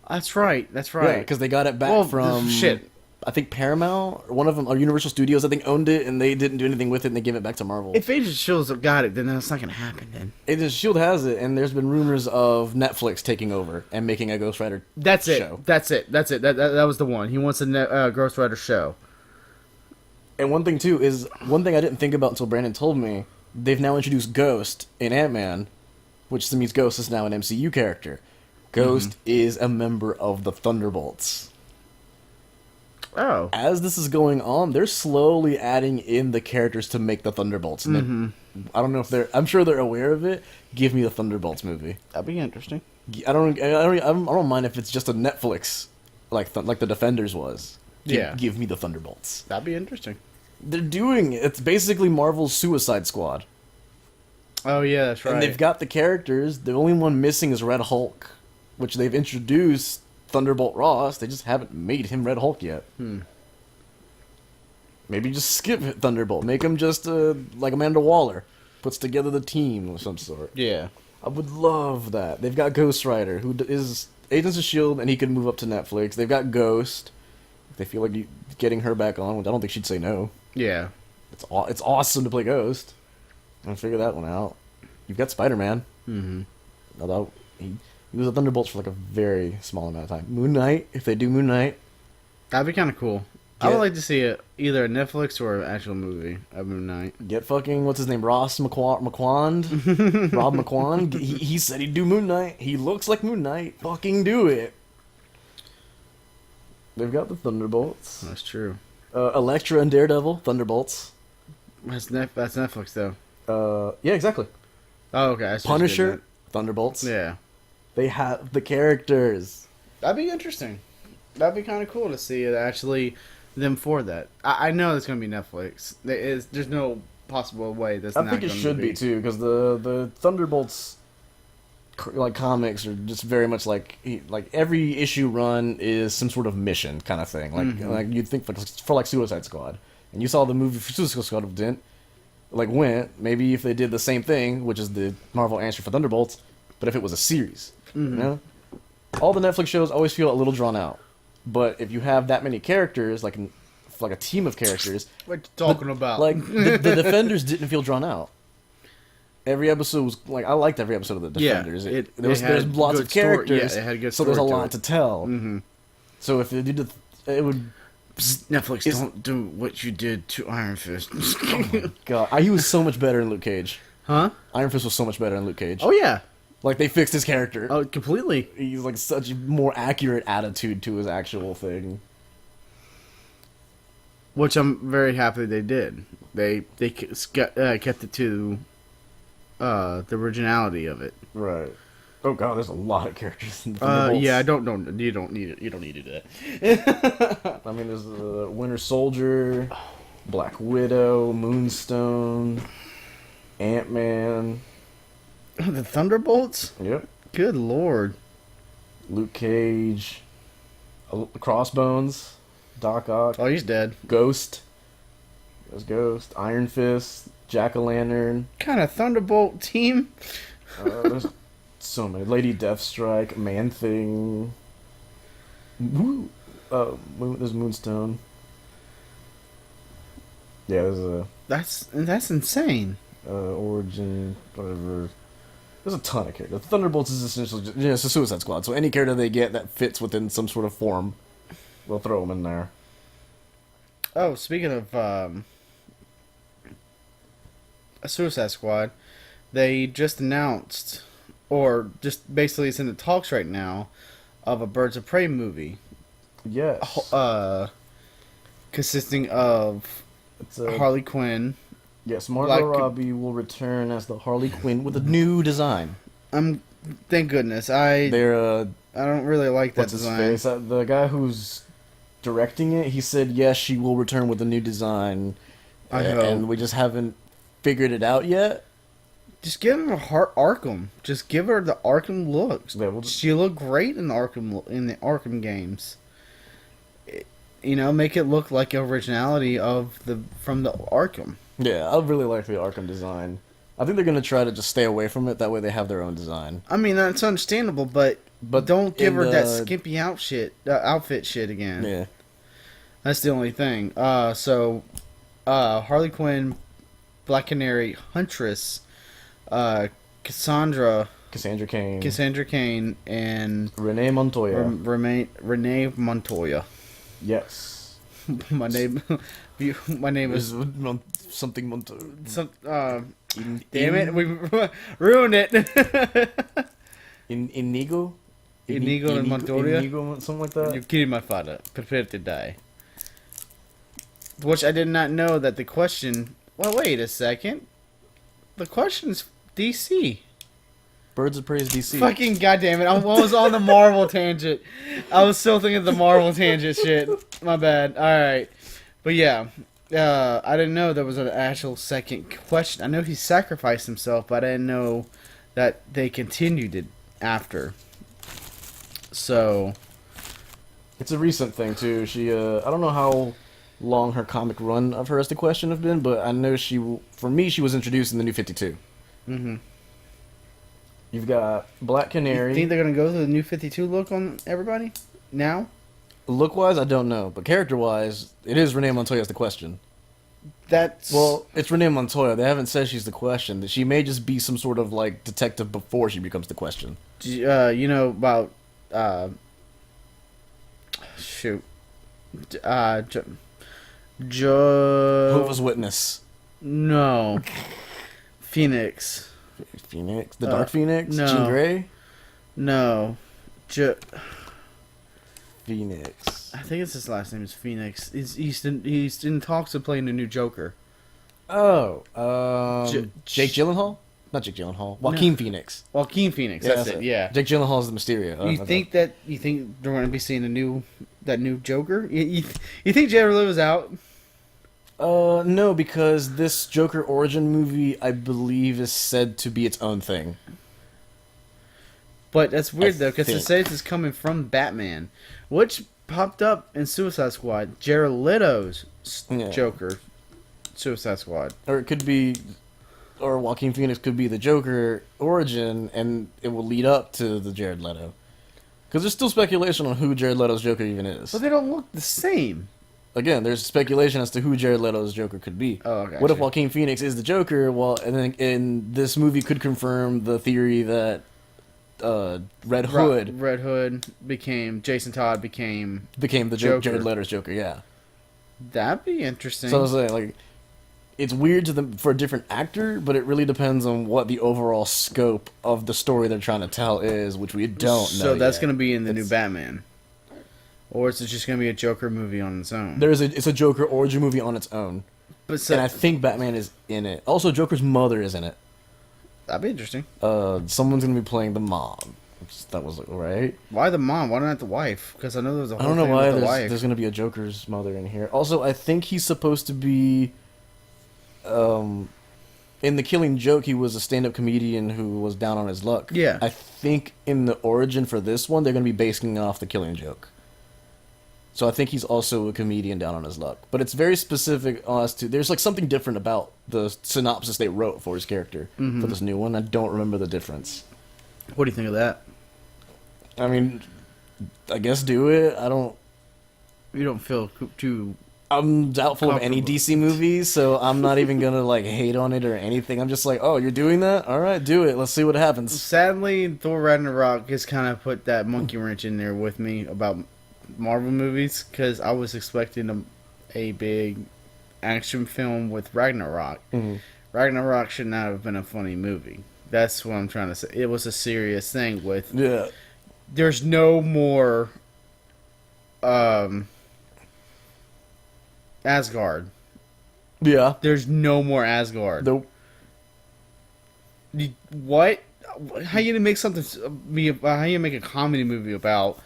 That's right. Yeah, because they got it back from... Shit. I think Paramount, or one of them, or Universal Studios, I think, owned it, and they didn't do anything with it, and they gave it back to Marvel. If Agents of S.H.I.E.L.D.'s got it, then that's not going to happen, then. Agents of S.H.I.E.L.D. has it, and there's been rumors of Netflix taking over and making a Ghost Rider show. That's it. That was the one. He wants a Ghost Rider show. And one thing, too, is... One thing I didn't think about until Brandon told me, they've now introduced Ghost in Antmen, which means Ghost is now an MCU character. Ghost is a member of the Thunderbolts. Oh. As this is going on, they're slowly adding in the characters to make the Thunderbolts. And I don't know if I'm sure they're aware of it. Give me the Thunderbolts movie. That'd be interesting. I don't mind if it's just a Netflix, like the Defenders was. Give me the Thunderbolts. That'd be interesting. They're doing it. It's basically Marvel's Suicide Squad. Oh yeah, that's right. And they've got the characters. The only one missing is Red Hulk, which they've introduced Thunderbolt Ross. They just haven't made him Red Hulk yet. Maybe just skip Thunderbolt. Make him just like Amanda Waller. Puts together the team of some sort. Yeah. I would love that. They've got Ghost Rider, who is Agents of S.H.I.E.L.D., and he can move up to Netflix. They've got Ghost. If they feel like getting her back on, which I don't think she'd say no. Yeah. It's awesome to play Ghost. I'll figure that one out. You've got Spider-Man. Although he was a Thunderbolts for like a very small amount of time. Moon Knight, if they do Moon Knight. That'd be kind of cool. I would like to see either a Netflix or an actual movie of Moon Knight. Get fucking, what's his name, Ross McQuand? Rob McQuand? He said he'd do Moon Knight. He looks like Moon Knight. Fucking do it. They've got the Thunderbolts. That's true. Elektra and Daredevil, Thunderbolts. That's Netflix, though. Yeah, exactly. Oh, okay. Punisher, Thunderbolts. Yeah. They have the characters. That'd be interesting. That'd be kind of cool to see it actually them for that. I know it's going to be Netflix. There's no possible way that's not going to be. I think it should be, too, because the Thunderbolts like comics are just very much like every issue run is some sort of mission kind of thing. Like you'd think for like Suicide Squad. And you saw the movie for Suicide Squad went. Maybe if they did the same thing, which is the Marvel answer for Thunderbolts, but if it was a series, you know? All the Netflix shows always feel a little drawn out. But if you have that many characters, like a team of characters, what you talking about? Like the Defenders didn't feel drawn out. Every episode was like I liked every episode of the Defenders. Yeah, there's lots of characters, it had good so there's a lot to tell. So if they did, it would. Netflix, don't do what you did to Iron Fist. Oh my god, he was so much better in Luke Cage. Huh? Iron Fist was so much better in Luke Cage. Oh yeah. Like, they fixed his character. Oh, completely. He's, like, such a more accurate attitude to his actual thing. which I'm very happy they did. They kept it to the originality of it. Right. Oh god, there's a lot of characters in Thunderbolts. Yeah, I don't you don't need it. You don't need to do that. I mean, there's the Winter Soldier, Black Widow, Moonstone, Antman. The Thunderbolts? Yep. Good lord. Luke Cage, Crossbones, Doc Ock, Oh, he's dead. Ghost. There's Ghost, Iron Fist, Jack-o'-lantern. Kind of Thunderbolt team. There's so many. Lady Deathstrike, Man-Thing. There's Moonstone. Yeah, there's a That's insane. Origin, whatever. There's a ton of characters. Thunderbolts is essentially just, it's a Suicide Squad. So any character they get that fits within some sort of form, we'll throw them in there. Oh, speaking of a Suicide Squad, they just announced, or just basically it's in the talks right now, of a Birds of Prey movie. Yes. Consisting of It's Harley Quinn. Yes, Margot Robbie will return as the Harley Quinn with a new design. Thank goodness. They're I don't really like that what's design. his face? The guy who's directing it, he said yes, she will return with a new design. And we just haven't figured it out yet. Just give him a Arkham. Just give her the Arkham looks. Yeah, She looked great in the Arkham games. You know, make it look like originality from the Arkham. Yeah, I really like the Arkham design. I think they're gonna try to just stay away from it. That way, they have their own design. I mean, that's understandable, but don't give her that skimpy outfit shit again. Yeah, that's the only thing. So Harley Quinn, Black Canary, Huntress, Cassandra Cain, and Renee Montoya. Renee Montoya. Yes. my name is something Montoya. Damn it, we ruined it. Inigo and Montoya. Inigo, something like that. You killed my father. Prepare to die. Which I did not know that the question. Well, wait a second. The question's DC. Birds of Prey is DC. Fucking goddamn it! I was on the Marvel tangent. I was still thinking of the Marvel tangent shit. My bad. All right, but yeah, I didn't know there was an actual second question. I know he sacrificed himself, but I didn't know that they continued it after. So it's a recent thing too. She, I don't know how long her comic run of her as the Question have been, but I know for me, she was introduced in the New 52. Mm-hmm. You've got Black Canary. You think they're gonna go to the New 52 look on everybody now? Look-wise, I don't know, but character-wise, it is Renee Montoya as the Question. It's Renee Montoya. They haven't said she's the Question. That she may just be some sort of like detective before she becomes the Question. You know about shoot, Jehovah's Witness. No, Phoenix. The Dark Phoenix. No. Jean Grey. No, Phoenix. I think it's his last name is Phoenix. He's in talks of playing the new Joker. Oh, Jake Gyllenhaal? Not Jake Gyllenhaal. Joaquin Phoenix. Joaquin Phoenix. That's it. Yeah. Jake Gyllenhaal is the Mysterio. You think they're going to be seeing that new Joker? You think Jared Leto's out? No, because this Joker origin movie, I believe, is said to be its own thing. But that's weird though, because it says it's coming from Batman, which popped up in Suicide Squad. Jared Leto's Joker, Suicide Squad, or it could be, or Joaquin Phoenix could be the Joker origin, and it will lead up to the Jared Leto. Because there's still speculation on who Jared Leto's Joker even is. But they don't look the same. Again, there's speculation as to who Jared Leto's Joker could be. Oh, okay. What if Joaquin Phoenix is the Joker? Well, and then in this movie could confirm the theory that Red Hood became Jason Todd became the Joker. Jared Leto's Joker. Yeah, that'd be interesting. So I was saying, like, it's weird for a different actor, but it really depends on what the overall scope of the story they're trying to tell is, which we don't know. So that's going to be in the new Batman. Or is it just going to be a Joker movie on its own? It's a Joker origin movie on its own, But so, and I think Batman is in it. Also, Joker's mother is in it. that'd be interesting. Someone's gonna be playing the mom. That was right. Why the mom? Why not the wife? Because I know there was a whole I don't know thing why with the wife. there's gonna be a Joker's mother in here. Also, I think he's supposed to be, in The Killing Joke, he was a stand-up comedian who was down on his luck. Yeah. I think in the origin for this one, they're gonna be basing off The Killing Joke. So I think he's also a comedian down on his luck. But it's very specific as to... There's like something different about the synopsis they wrote for his character for this new one. I don't remember the difference. What do you think of that? I mean, I guess do it. You don't feel too... I'm doubtful of any DC movies, so I'm not even gonna like hate on it or anything. I'm just like, oh, you're doing that? All right, do it. Let's see what happens. Sadly, Thor Ragnarok has kind of put that monkey wrench in there with me about Marvel movies, because I was expecting a big action film with Ragnarok. Mm-hmm. Ragnarok should not have been a funny movie. That's what I'm trying to say. It was a serious thing with... Yeah. There's no more Asgard. Yeah. There's no more Asgard. Nope. What? How you gonna make something how you make a comedy movie about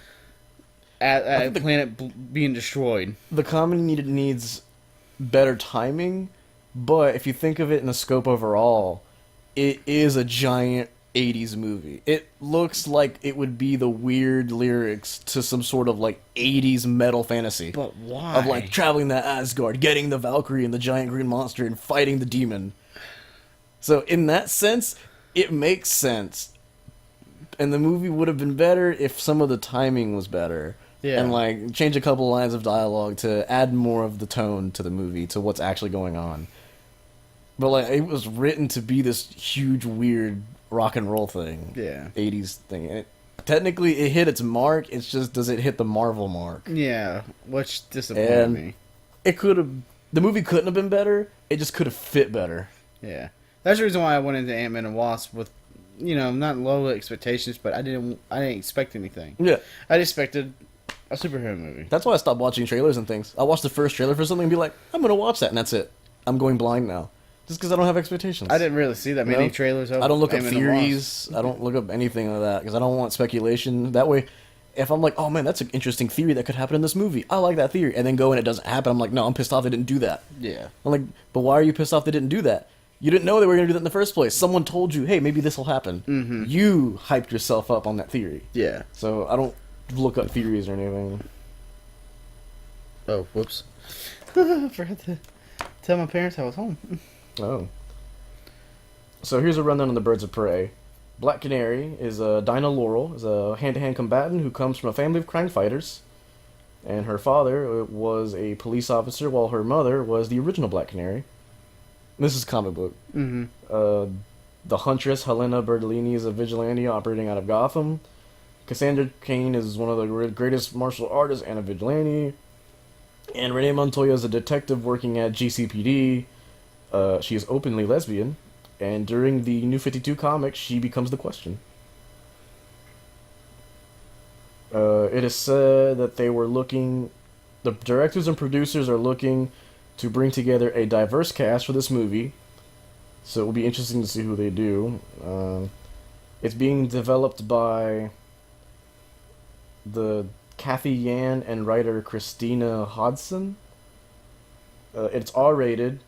a planet being destroyed? The comedy needs better timing, but if you think of it in the scope overall, it is a giant 80s movie. It looks like it would be the weird lyrics to some sort of like 80s metal fantasy. But why? Of like traveling to Asgard, getting the Valkyrie and the giant green monster, and fighting the demon. So in that sense, it makes sense. And the movie would have been better if some of the timing was better. Yeah. And like change a couple lines of dialogue to add more of the tone to the movie, to what's actually going on. But like it was written to be this huge weird rock and roll thing. Yeah. 80s thing. And technically it hit its mark, it's just does it hit the Marvel mark? Yeah, which disappointed me. It could have the movie couldn't have been better, it just could have fit better. Yeah. That's the reason why I went into Antmen and Wasp with, not low expectations, but I didn't expect anything. Yeah. I expected a superhero movie. That's why I stopped watching trailers and things. I watched the first trailer for something and be like, I'm going to watch that, and that's it. I'm going blind now. Just because I don't have expectations. I didn't really see that many trailers. I don't look up Antmen and theories. I don't look up anything like that because I don't want speculation. That way, if I'm like, oh man, that's an interesting theory that could happen in this movie. I like that theory. And then go and it doesn't happen. I'm like, no, I'm pissed off they didn't do that. Yeah. I'm like, but why are you pissed off they didn't do that? You didn't know they were going to do that in the first place. Someone told you, hey, maybe this will happen. Mm-hmm. You hyped yourself up on that theory. Yeah. So I don't look up theories or anything. Oh, whoops. I forgot to tell my parents I was home. Oh. So here's a rundown on the Birds of Prey. Black Canary is Dinah Laurel, is a hand-to-hand combatant who comes from a family of crime fighters. And her father was a police officer, while her mother was the original Black Canary. This is comic book. Mm-hmm. The Huntress, Helena Bertolini, is a vigilante operating out of Gotham. Cassandra Cain is one of the greatest martial artists and a vigilante. And Renee Montoya is a detective working at GCPD. She is openly lesbian. And during the New 52 comic, she becomes the Question. It is said that the directors and producers are looking to bring together a diverse cast for this movie. So it will be interesting to see who they do. It's being developed by the Kathy Yan and writer Christina Hodson. It's R-rated,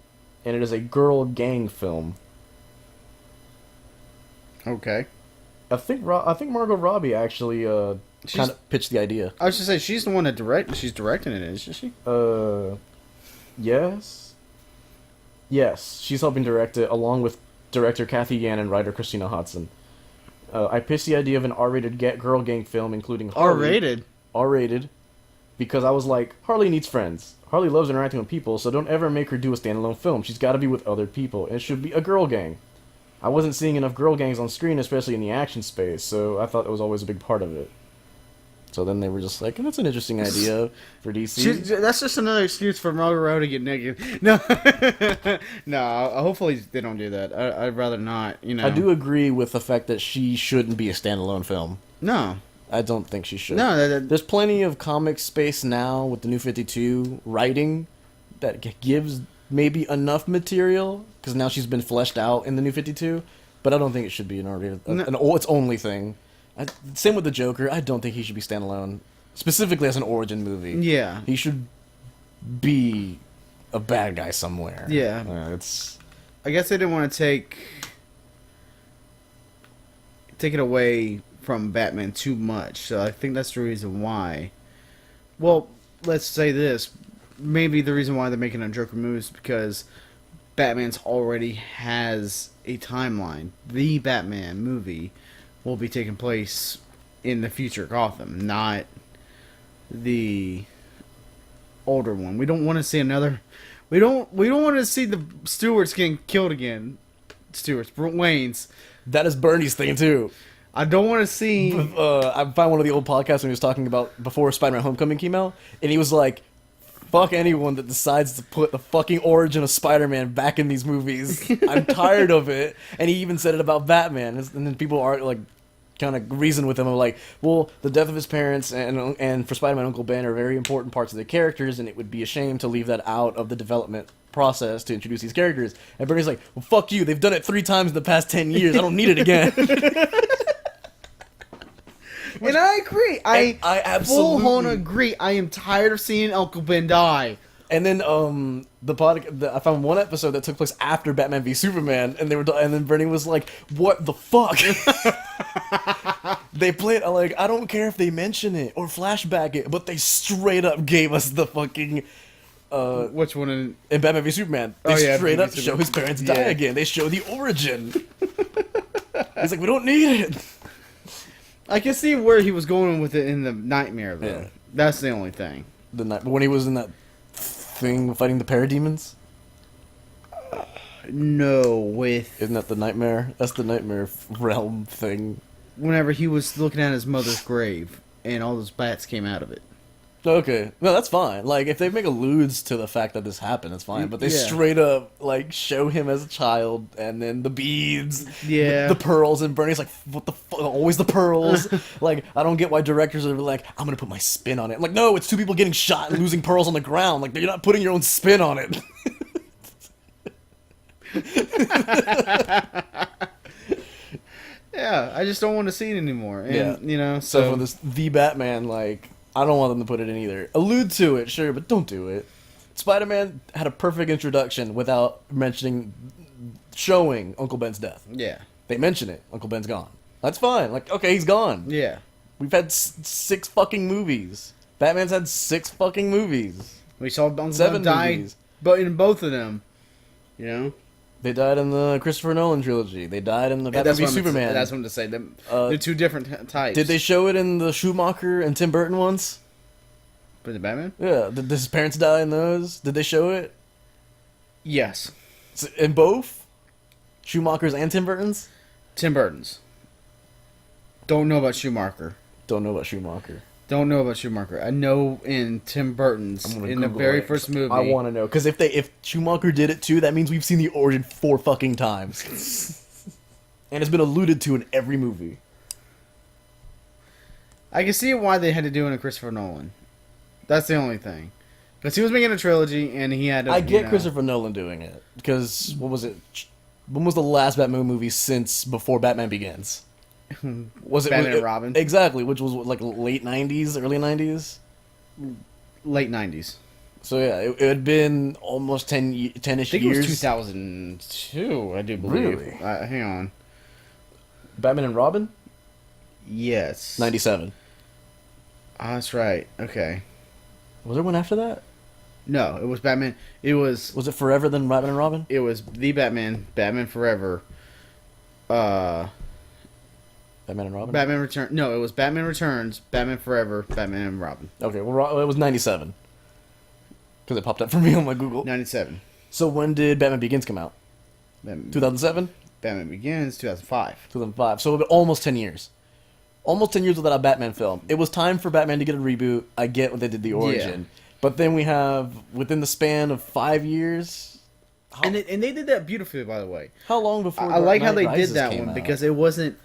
and it is a girl gang film. Okay. I think Margot Robbie actually kind of pitched the idea. I was just say she's the one that she's directing it, isn't she? Yes. Yes, she's helping direct it along with director Kathy Yan and writer Christina Hodson. I pitched the idea of an R-rated girl gang film including Harley. R-rated? R-rated. Because I was like, Harley needs friends. Harley loves interacting with people, so don't ever make her do a standalone film. She's got to be with other people, and it should be a girl gang. I wasn't seeing enough girl gangs on screen, especially in the action space, so I thought that was always a big part of it. So then they were just like, that's an interesting idea for DC. That's just another excuse for Margot Robbie to get naked. No, no. Hopefully they don't do that. I'd rather not. I do agree with the fact that she shouldn't be a standalone film. No, I don't think she should. No, There's plenty of comic space now with the New 52 writing that gives maybe enough material, because now she's been fleshed out in the New 52, but I don't think it should be its only thing. Same with the Joker. I don't think he should be standalone, specifically as an origin movie. Yeah. He should be a bad guy somewhere. Yeah. I guess they didn't want to take it away from Batman too much, so I think that's the reason why. Well, let's say this. Maybe the reason why they're making a Joker movie is because Batman's already has a timeline. The Batman movie will be taking place in the future Gotham, not the older one. We don't want to see another. We don't want to see the Stewarts getting killed again. Waynes. That is Bernie's thing too. I don't want to see. I found one of the old podcasts when he was talking about before Spider-Man: Homecoming came out, and he was like, "Fuck anyone that decides to put the fucking origin of Spider-Man back in these movies. I'm tired of it." And he even said it about Batman, and then people are like, kind of reason with him of like, well, the death of his parents and for Spider-Man, Uncle Ben are very important parts of the characters, and it would be a shame to leave that out of the development process to introduce these characters. And Bernie's like, well, fuck you. They've done it 3 times in the past 10 years. I don't need it again. And I agree. I absolutely full-on agree. I am tired of seeing Uncle Ben die. And then I found one episode that took place after Batman v Superman, and then Bernie was like, "What the fuck?" They played like, I don't care if they mention it or flashback it, but they straight up gave us the fucking. Which one in Batman v Superman? They straight up show his parents die again. They show the origin. He's like, we don't need it. I can see where he was going with it in the Nightmare, though. Yeah. That's the only thing. When he was in that thing fighting the parademons? No, Isn't that the Nightmare? That's the Nightmare realm thing. Whenever he was looking at his mother's grave, and all those bats came out of it. Okay. No, that's fine. Like, if they make alludes to the fact that this happened, it's fine. But they straight up, like, show him as a child, and then the beads, the pearls, and Bernie's like, what the fuck? Always the pearls. Like, I don't get why directors are like, I'm gonna put my spin on it. I'm like, no, it's 2 people getting shot and losing pearls on the ground. Like, you're not putting your own spin on it. Yeah, I just don't want to see it anymore. And, you know, so for this, the Batman, like, I don't want them to put it in either. Allude to it, sure, but don't do it. Spider-Man had a perfect introduction without showing Uncle Ben's death. Yeah. They mention it. Uncle Ben's gone. That's fine. Like, okay, he's gone. Yeah. We've had 6 fucking movies. Batman's had 6 fucking movies. We saw Uncle 7 Ben die, movies. but in both of them, you know? They died in the Christopher Nolan trilogy. They died in the Batman v Superman. That's what I'm to say. They're 2 different types. Did they show it in the Schumacher and Tim Burton ones? For the Batman? Yeah. Did his parents die in those? Did they show it? Yes. In both? Schumacher's and Tim Burton's? Tim Burton's. Don't know about Schumacher. Don't know about Schumacher. Don't know about Schumacher. I know in Tim Burton's, in the very first movie. I want to know, because if Schumacher did it too, that means we've seen the origin 4 fucking times. And it's been alluded to in every movie. I can see why they had to do it in Christopher Nolan. That's the only thing. Because he was making a trilogy, and he had to... I get Christopher Nolan doing it. Because, what was it? When was the last Batman movie since before Batman Begins? Was it Batman and Robin? Exactly, which was like late 90s, early 90s? Late 90s. So yeah, it had been almost 10-ish years. I think it was 2002, I do believe. Really? Hang on. Batman and Robin? Yes. 97. That's right. Okay. Was there one after that? No, it was Batman. It was... Was it Forever then Batman and Robin? It was The Batman, Batman Forever, Batman and Robin? Batman Returns. No, it was Batman Returns, Batman Forever, Batman and Robin. Okay, well, it was 97. Because it popped up for me on my Google. 97. So when did Batman Begins come out? 2007? Batman Begins, 2005. 2005. So almost 10 years. Almost 10 years without a Batman film. It was time for Batman to get a reboot. I get when they did the origin. Yeah. But then we have, within the span of 5 years... And they did that beautifully, by the way. How long before I like how they Rises did that one, because it wasn't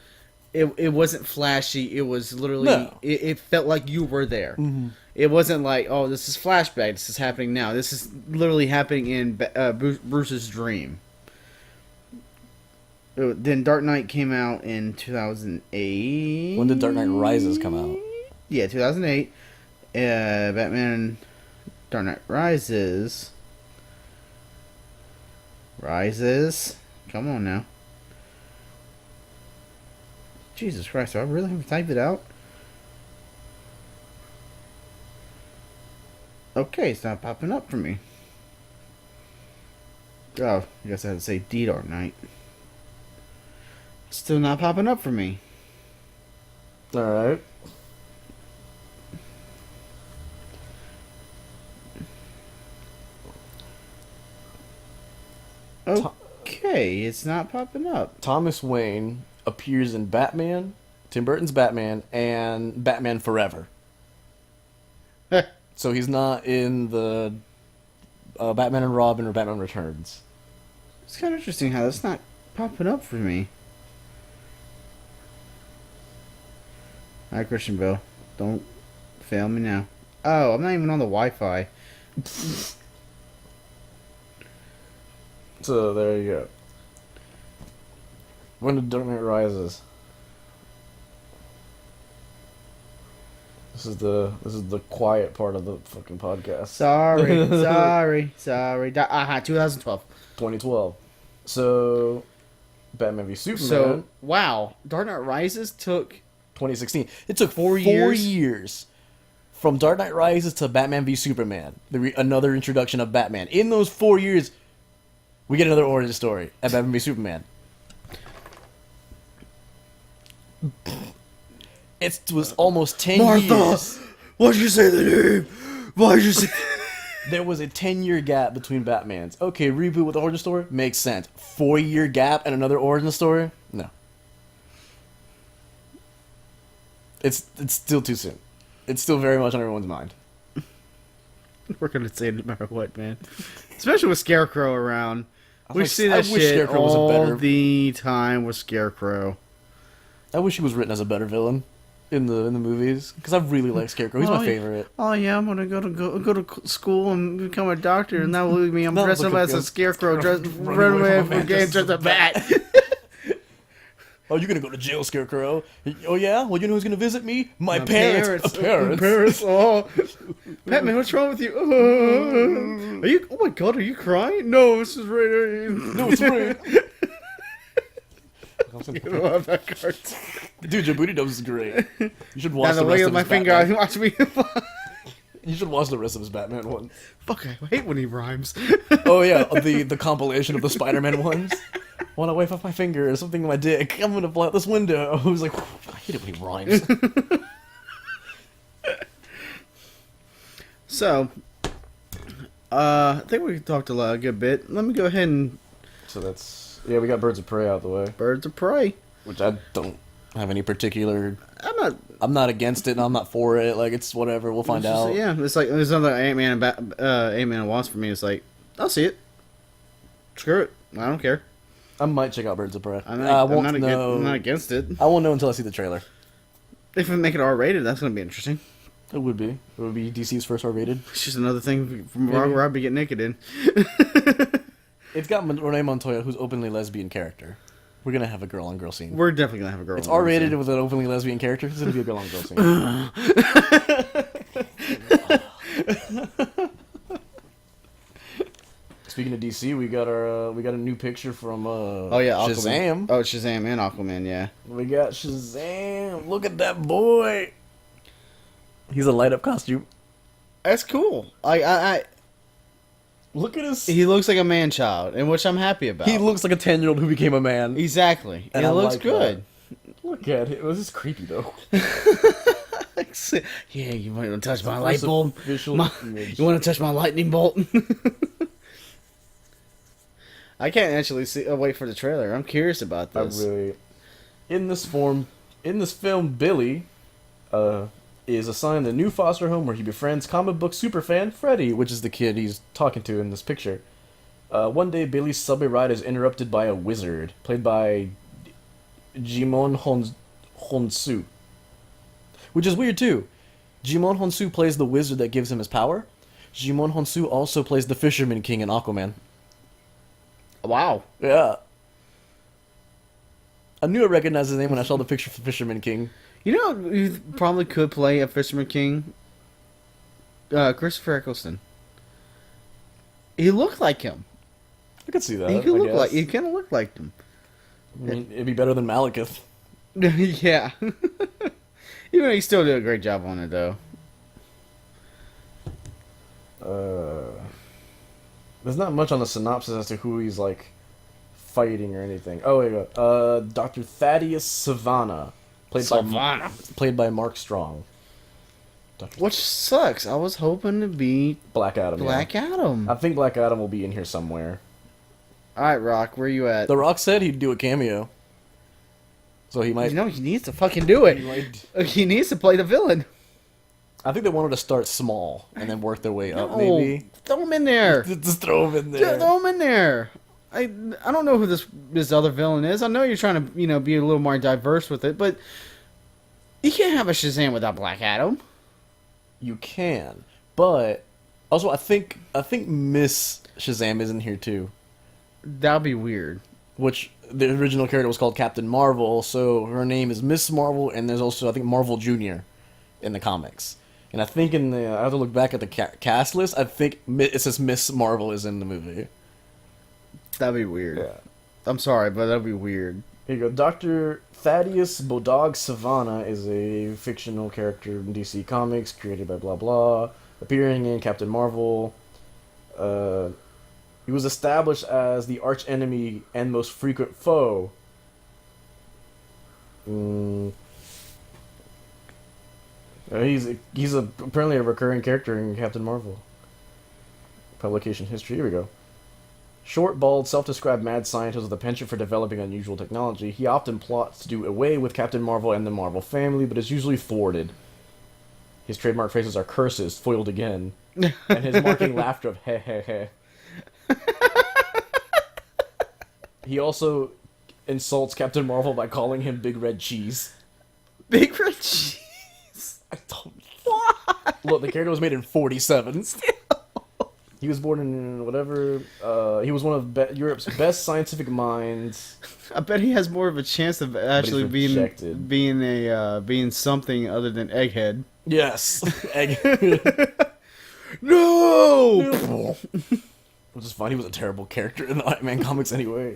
it wasn't flashy. It was literally No. it felt like you were there. Mm-hmm. It wasn't like, oh, this is flashback. This is happening now. This is literally happening in Bruce's dream. Then Dark Knight came out in 2008. When did Dark Knight Rises come out? Yeah, 2008. Batman Dark Knight Rises. Come on now. Jesus Christ, do I really have to type it out? Okay, it's not popping up for me. Oh, I guess I had to say D Dark Knight. Still not popping up for me. Alright. Okay, it's not popping up. Thomas Wayne appears in Batman, Tim Burton's Batman, and Batman Forever. So he's not in the Batman and Robin or Batman Returns. It's kind of interesting how that's not popping up for me. Alright, Christian Bale. Don't fail me now. Oh, I'm not even on the Wi-Fi. So there you go. When did Dark Knight Rises? This is the quiet part of the fucking podcast. Sorry. 2012. 2012. So Batman v Superman. So, wow. Dark Knight Rises took 2016. It took 4 years from Dark Knight Rises to Batman v Superman. Another introduction of Batman. In those 4 years, we get another origin story at Batman v Superman. It was almost 10 years. Why'd you say the name? Why'd you say... There was a 10-year gap between Batmans. Okay, reboot with the origin story? Makes sense. 4-year gap and another origin story? No. It's still too soon. It's still very much on everyone's mind. We're gonna say it no matter what, man. Especially with Scarecrow around. We like- see I that wish shit Scarecrow was a all better- the time with Scarecrow. I wish he was written as a better villain in the movies, because I really like Scarecrow. He's my favorite. Oh yeah, I'm gonna go to school and become a doctor, and that will leave me. I'm No, dressed up because- as a Scarecrow, Run run away away from a from man game, dressed dressed as a bat. Oh, you're gonna go to jail, Scarecrow? Oh yeah? Well, you know who's gonna visit me? My parents. Parents. Oh, Batman, what's wrong with you? Are you? Oh my God, are you crying? No, this is right. No, it's right. I love that cartoon. Dude, Djibouti Dubs is great. You should Now watch the the way rest of of my his finger, Batman. watch me. You should watch the rest of his Batman ones. Fuck, I hate when he rhymes. Oh yeah, the compilation of the Spider-Man ones. Want to wave off my finger or something on my dick? I'm gonna blow out this window. I was like, I hate it when he rhymes. So, I think we talked a good bit. Let me go ahead and So we got Birds of Prey out the way, Birds of Prey. which I don't have any particular. I'm not. I'm not against it, and I'm not for it. Like it's whatever. We'll find out. Yeah, it's like there's another Antman and Antman and Wasp for me. It's like I'll see it. Screw it. I don't care. I might check out Birds of Prey. I'm I won't not, know. I'm not against it. I won't know until I see the trailer. If we make it R-rated, that's gonna be interesting. It would be. It would be DC's first R-rated. It's just another thing from Maybe. where I'd be getting naked in. It's got Renee Montoya, who's openly lesbian character. We're gonna have a girl-on-girl scene. We're definitely gonna have a girl. It's R-rated with an openly lesbian character. It's gonna be a girl-on-girl scene. Speaking of DC, we got a new picture from Oh yeah, Aquaman. Shazam. Oh, Shazam and Aquaman. Yeah. We got Shazam. Look at that boy. He's a light-up costume. That's cool. I Look at his. he looks like a man child, and which I'm happy about. He looks like a 10-year-old who became a man. exactly, and I it looks like good. Look at it. This is creepy though. Yeah, you want to touch my light bulb? Official image. You want to touch my lightning bolt? I can't actually wait for the trailer. I'm curious about this. In this film, Billy is assigned a new foster home where he befriends comic book superfan Freddy, which is the kid he's talking to in this picture. One day, Billy's subway ride is interrupted by a wizard, played by Jimon Honsu. Which is weird too. Jimon Honsu plays the wizard that gives him his power. Jimon Honsu also plays the Fisherman King in Aquaman. Wow. Yeah. I knew I recognized his name when I saw the picture for Fisherman King. You know, you probably could play a Fisherman King. Christopher Eccleston. He looked like him. I could see that. He could look like. He kind of looked like him. I mean, it'd be better than Malekith. Yeah. Even though he still did a great job on it, though. There's not much on the synopsis as to who he's like fighting or anything. Oh, wait, wait. Dr. Thaddeus Savannah, played by Mark Strong. Which sucks. I was hoping to be Black Adam. Black Adam. I think Black Adam will be in here somewhere. All right, Rock, where you at? The Rock said he'd do a cameo, so he might. You know, he needs to fucking do it. He needs to play the villain. I think they wanted to start small and then work their way up. Maybe throw him in there. Just throw him in there. Throw him in there. I don't know who this other villain is. I know you're trying to be a little more diverse with it, but you can't have a Shazam without Black Adam. You can, but also I think Miss Shazam is in here too. That'd be weird. Which the original character was called Captain Marvel, so her name is Miss Marvel, and there's also I think Marvel Jr. in the comics. And I think I have to look back at the cast list. I think it says Miss Marvel is in the movie. That'd be weird. Yeah. I'm sorry, but that'd be weird. Here you go. Dr. Thaddeus Bodog Savannah is a fictional character in DC Comics, created by blah blah, appearing in Captain Marvel. He was established as the archenemy and most frequent foe. He's apparently a recurring character in Captain Marvel. Publication history. Here we go. Short, bald, self-described mad scientist with a penchant for developing unusual technology, he often plots to do away with Captain Marvel and the Marvel family, but is usually thwarted. His trademark phrases are curses, foiled again, and his marking laughter of heh heh heh. He also insults Captain Marvel by calling him Big Red Cheese. Big Red Cheese? I don't... Why? Look, the character was made in 1947. He was born in whatever. He was one of Europe's best scientific minds. I bet he has more of a chance of actually being something other than Egghead. Yes, Egghead. No. Which is fine. He was a terrible character in the Antmen comics anyway.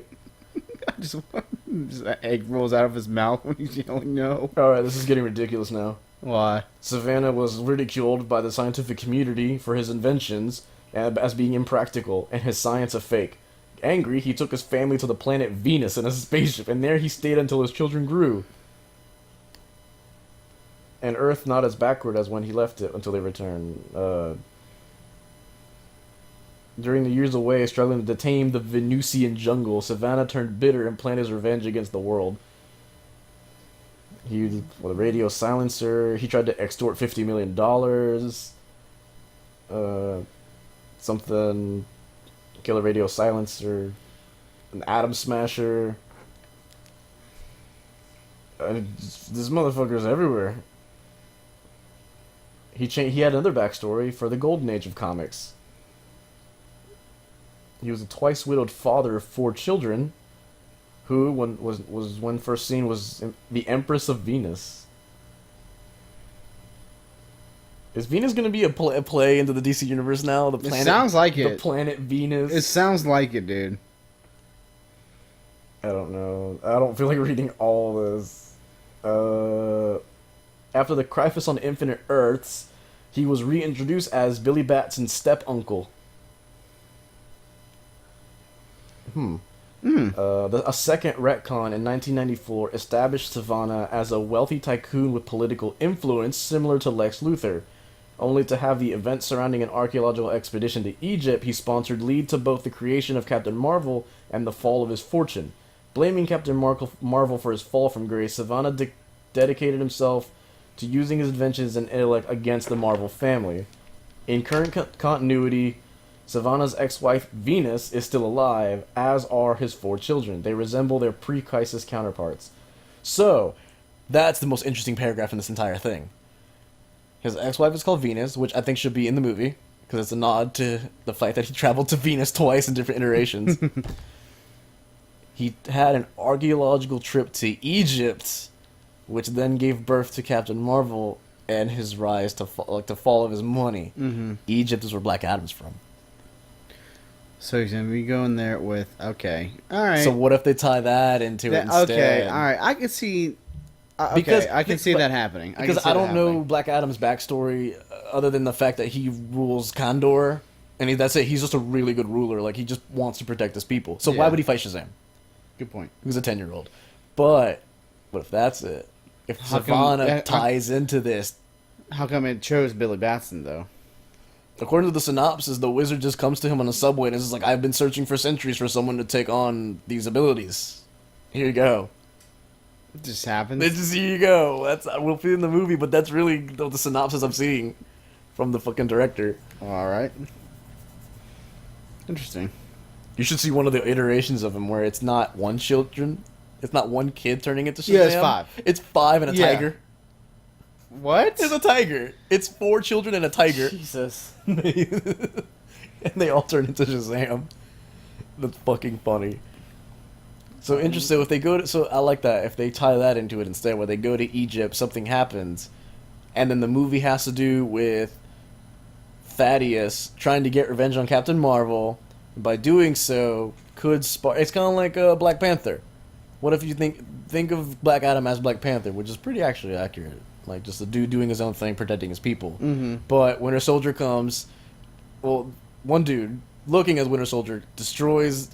Just an egg rolls out of his mouth when he's yelling no. All right, this is getting ridiculous now. Why? Savannah was ridiculed by the scientific community for his inventions as being impractical and his science a fake. Angry, he took his family to the planet Venus in a spaceship, and there he stayed until his children grew. And Earth not as backward as when he left it until they returned. During the years away, struggling to tame the Venusian jungle, Savannah turned bitter and planned his revenge against the world. He with a radio silencer. He tried to extort $50 million. Something, kill a radio silencer, an atom smasher. This motherfucker's everywhere. He had another backstory for the golden age of comics. He was a twice widowed father of 4 children, who when first seen was the Empress of Venus. Is Venus going to be a play into the DC universe now? The planet, it sounds like it. The planet Venus. It sounds like it, dude. I don't know. I don't feel like reading all this. After the Crisis on Infinite Earths, he was reintroduced as Billy Batson's step-uncle. A second retcon in 1994 established Savannah as a wealthy tycoon with political influence similar to Lex Luthor. Only to have the events surrounding an archaeological expedition to Egypt he sponsored lead to both the creation of Captain Marvel and the fall of his fortune. Blaming Captain Marvel for his fall from grace, Savannah dedicated himself to using his inventions and intellect against the Marvel family. In current continuity, Savannah's ex-wife Venus is still alive, as are his 4 children. They resemble their pre-crisis counterparts. So, That's the most interesting paragraph in this entire thing. His ex-wife is called Venus, which I think should be in the movie because it's a nod to the fact that he traveled to Venus twice in different iterations. He had an archaeological trip to Egypt, which then gave birth to Captain Marvel and his rise to the fall of his money. Mm-hmm. Egypt is where Black Adam's from. So he's gonna be going there with okay, all right. So what if they tie that into it instead? Okay, all right. I can see. Okay, I can see that happening. Because I don't know Black Adam's backstory other than the fact that he rules Kandor, and that's it. He's just a really good ruler. Like he just wants to protect his people. So why would he fight Shazam? Good point. He was a 10-year-old. But what if that's it? If Savannah ties into this, how come it chose Billy Batson though? According to the synopsis, the wizard just comes to him on the subway and is like, "I've been searching for centuries for someone to take on these abilities. Here you go." It just happens. It just, here you go. That's we'll be in the movie, but that's really the synopsis I'm seeing from the fucking director. All right. Interesting. You should see one of the iterations of him where it's not one children, it's not one kid turning into Shazam. Yeah, it's 5. It's 5 and a tiger. What? It's a tiger. It's 4 children and a tiger. Jesus. And they all turn into Shazam. That's fucking funny. So interesting. If they go to, so I like that. If they tie that into it instead, where they go to Egypt, something happens, and then the movie has to do with Thaddeus trying to get revenge on Captain Marvel. By doing so, could spark. It's kind of like Black Panther. What if you think of Black Adam as Black Panther, which is pretty actually accurate, like just a dude doing his own thing, protecting his people. Mm-hmm. But Winter Soldier comes, well, one dude looking as Winter Soldier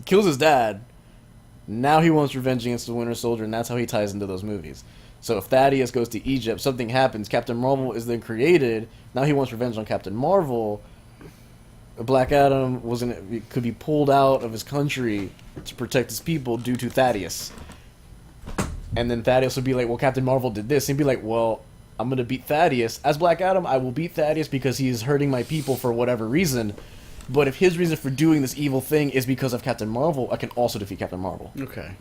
kills his dad. Now he wants revenge against the Winter Soldier, and that's how he ties into those movies. So if Thaddeus goes to Egypt, something happens. Captain Marvel is then created. Now he wants revenge on Captain Marvel. Black Adam could be pulled out of his country to protect his people due to Thaddeus. And then Thaddeus would be like, well, Captain Marvel did this. And he'd be like, well, I'm going to beat Thaddeus. As Black Adam, I will beat Thaddeus because he is hurting my people for whatever reason. But if his reason for doing this evil thing is because of Captain Marvel, I can also defeat Captain Marvel. Okay.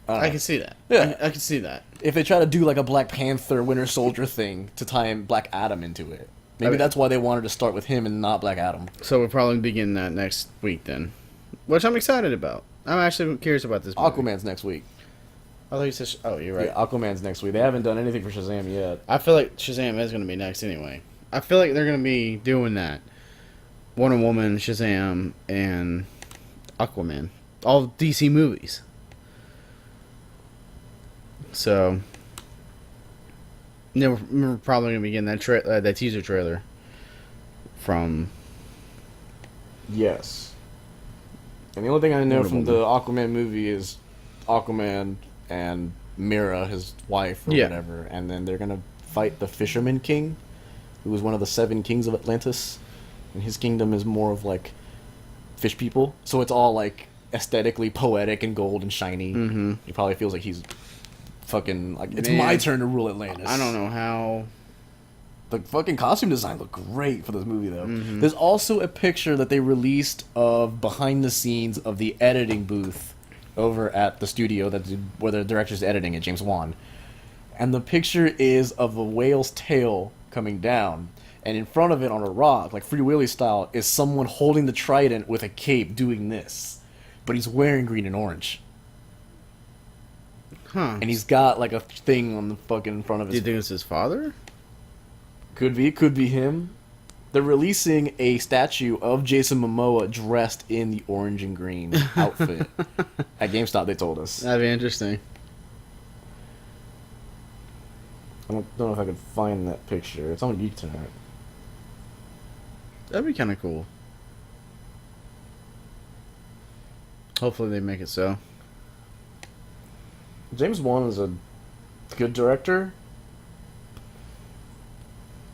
I can see that. Yeah. I can see that. If they try to do like a Black Panther, Winter Soldier thing to tie in Black Adam into it. Maybe that's why they wanted to start with him and not Black Adam. So we'll probably begin that next week then. Which I'm excited about. I'm actually curious about this movie. Aquaman's next week. I thought you said... oh, you're right. Yeah, Aquaman's next week. They haven't done anything for Shazam yet. I feel like Shazam is going to be next anyway. I feel like they're going to be doing that. Wonder Woman, Shazam, and Aquaman. All DC movies. So... yeah, we're probably going to be getting that teaser trailer from... yes. And the only thing I know from the Aquaman movie is Aquaman and Mira, his wife, or whatever. And then they're going to fight the Fisherman King, who was one of the 7 kings of Atlantis. And his kingdom is more of, like, fish people. So it's all, like, aesthetically poetic and gold and shiny. Mm-hmm. He probably feels like he's fucking, like, it's my turn to rule Atlantis. I don't know how... the fucking costume design looked great for this movie, though. Mm-hmm. There's also a picture that they released of behind the scenes of the editing booth over at the studio where the director's editing it, James Wan. And the picture is of a whale's tail coming down. And in front of it on a rock, like Free Willy style, is someone holding the trident with a cape doing this. But he's wearing green and orange. Huh. And he's got, like, a thing on the fucking front of his... do you think it's his father? Could be him. They're releasing a statue of Jason Momoa dressed in the orange and green outfit. At GameStop, they told us. That'd be interesting. I don't know if I could find that picture. It's on YouTube. That'd be kind of cool. Hopefully they make it so. James Wan is a good director.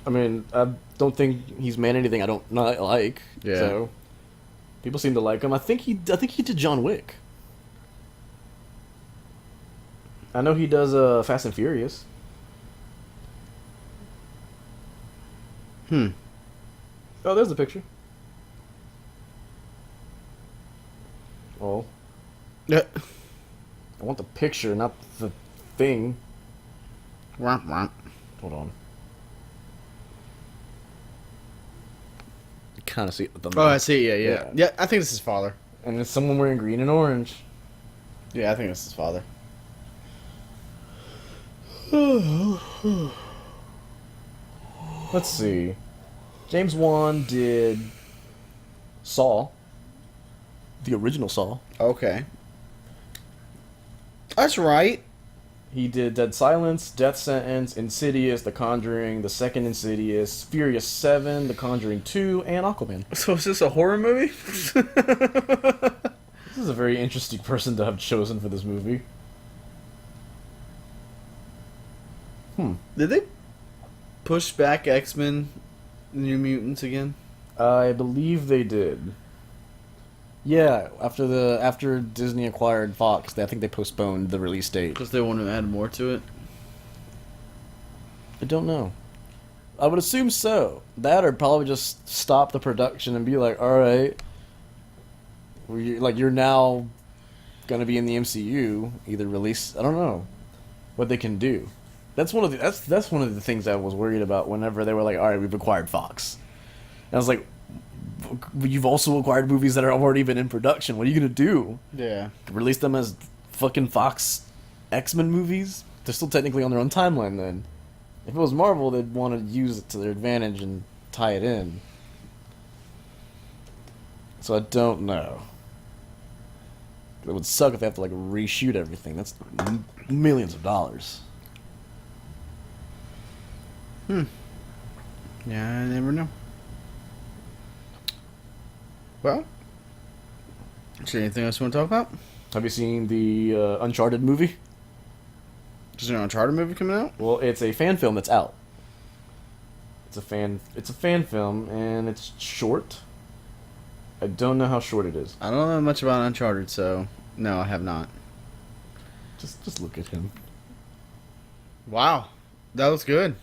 I mean, I don't think he's made anything I don't not like. Yeah. So people seem to like him. I think he did John Wick. I know he does Fast and Furious. Oh, there's the picture. Oh. Yeah. I want the picture, not the thing. Womp womp. Hold on. You kind of see it with the Oh, I see. Yeah. Yeah, I think this is father. And it's someone wearing green and orange. Yeah, I think this is father. Let's see. James Wan did Saw. The original Saw. Okay. That's right. He did Dead Silence, Death Sentence, Insidious, The Conjuring, The Second Insidious, Furious 7, The Conjuring 2, and Aquaman. So is this a horror movie? This is a very interesting person to have chosen for this movie. Did they push back X-Men New Mutants again? I believe they did. Yeah, after Disney acquired Fox, I think they postponed the release date. Because they want to add more to it? I don't know. I would assume so. That or probably just stop the production and be like, all right, you're now gonna be in the MCU. Either release, I don't know what they can do. That's one of the things I was worried about whenever they were like, all right, we've acquired Fox. And I was like, you've also acquired movies that are already been in production. What are you gonna do? Yeah. Release them as fucking Fox X-Men movies? They're still technically on their own timeline then. If it was Marvel, they'd want to use it to their advantage and tie it in. So I don't know. It would suck if they have to like reshoot everything. That's millions of dollars. Yeah, I never know. Well, is there anything else you want to talk about? Have you seen the Uncharted movie? Is there an Uncharted movie coming out? Well, it's a fan film that's out. It's a fan film, and it's short. I don't know how short it is. I don't know much about Uncharted, so no, I have not. Just look at him. Wow, that looks good.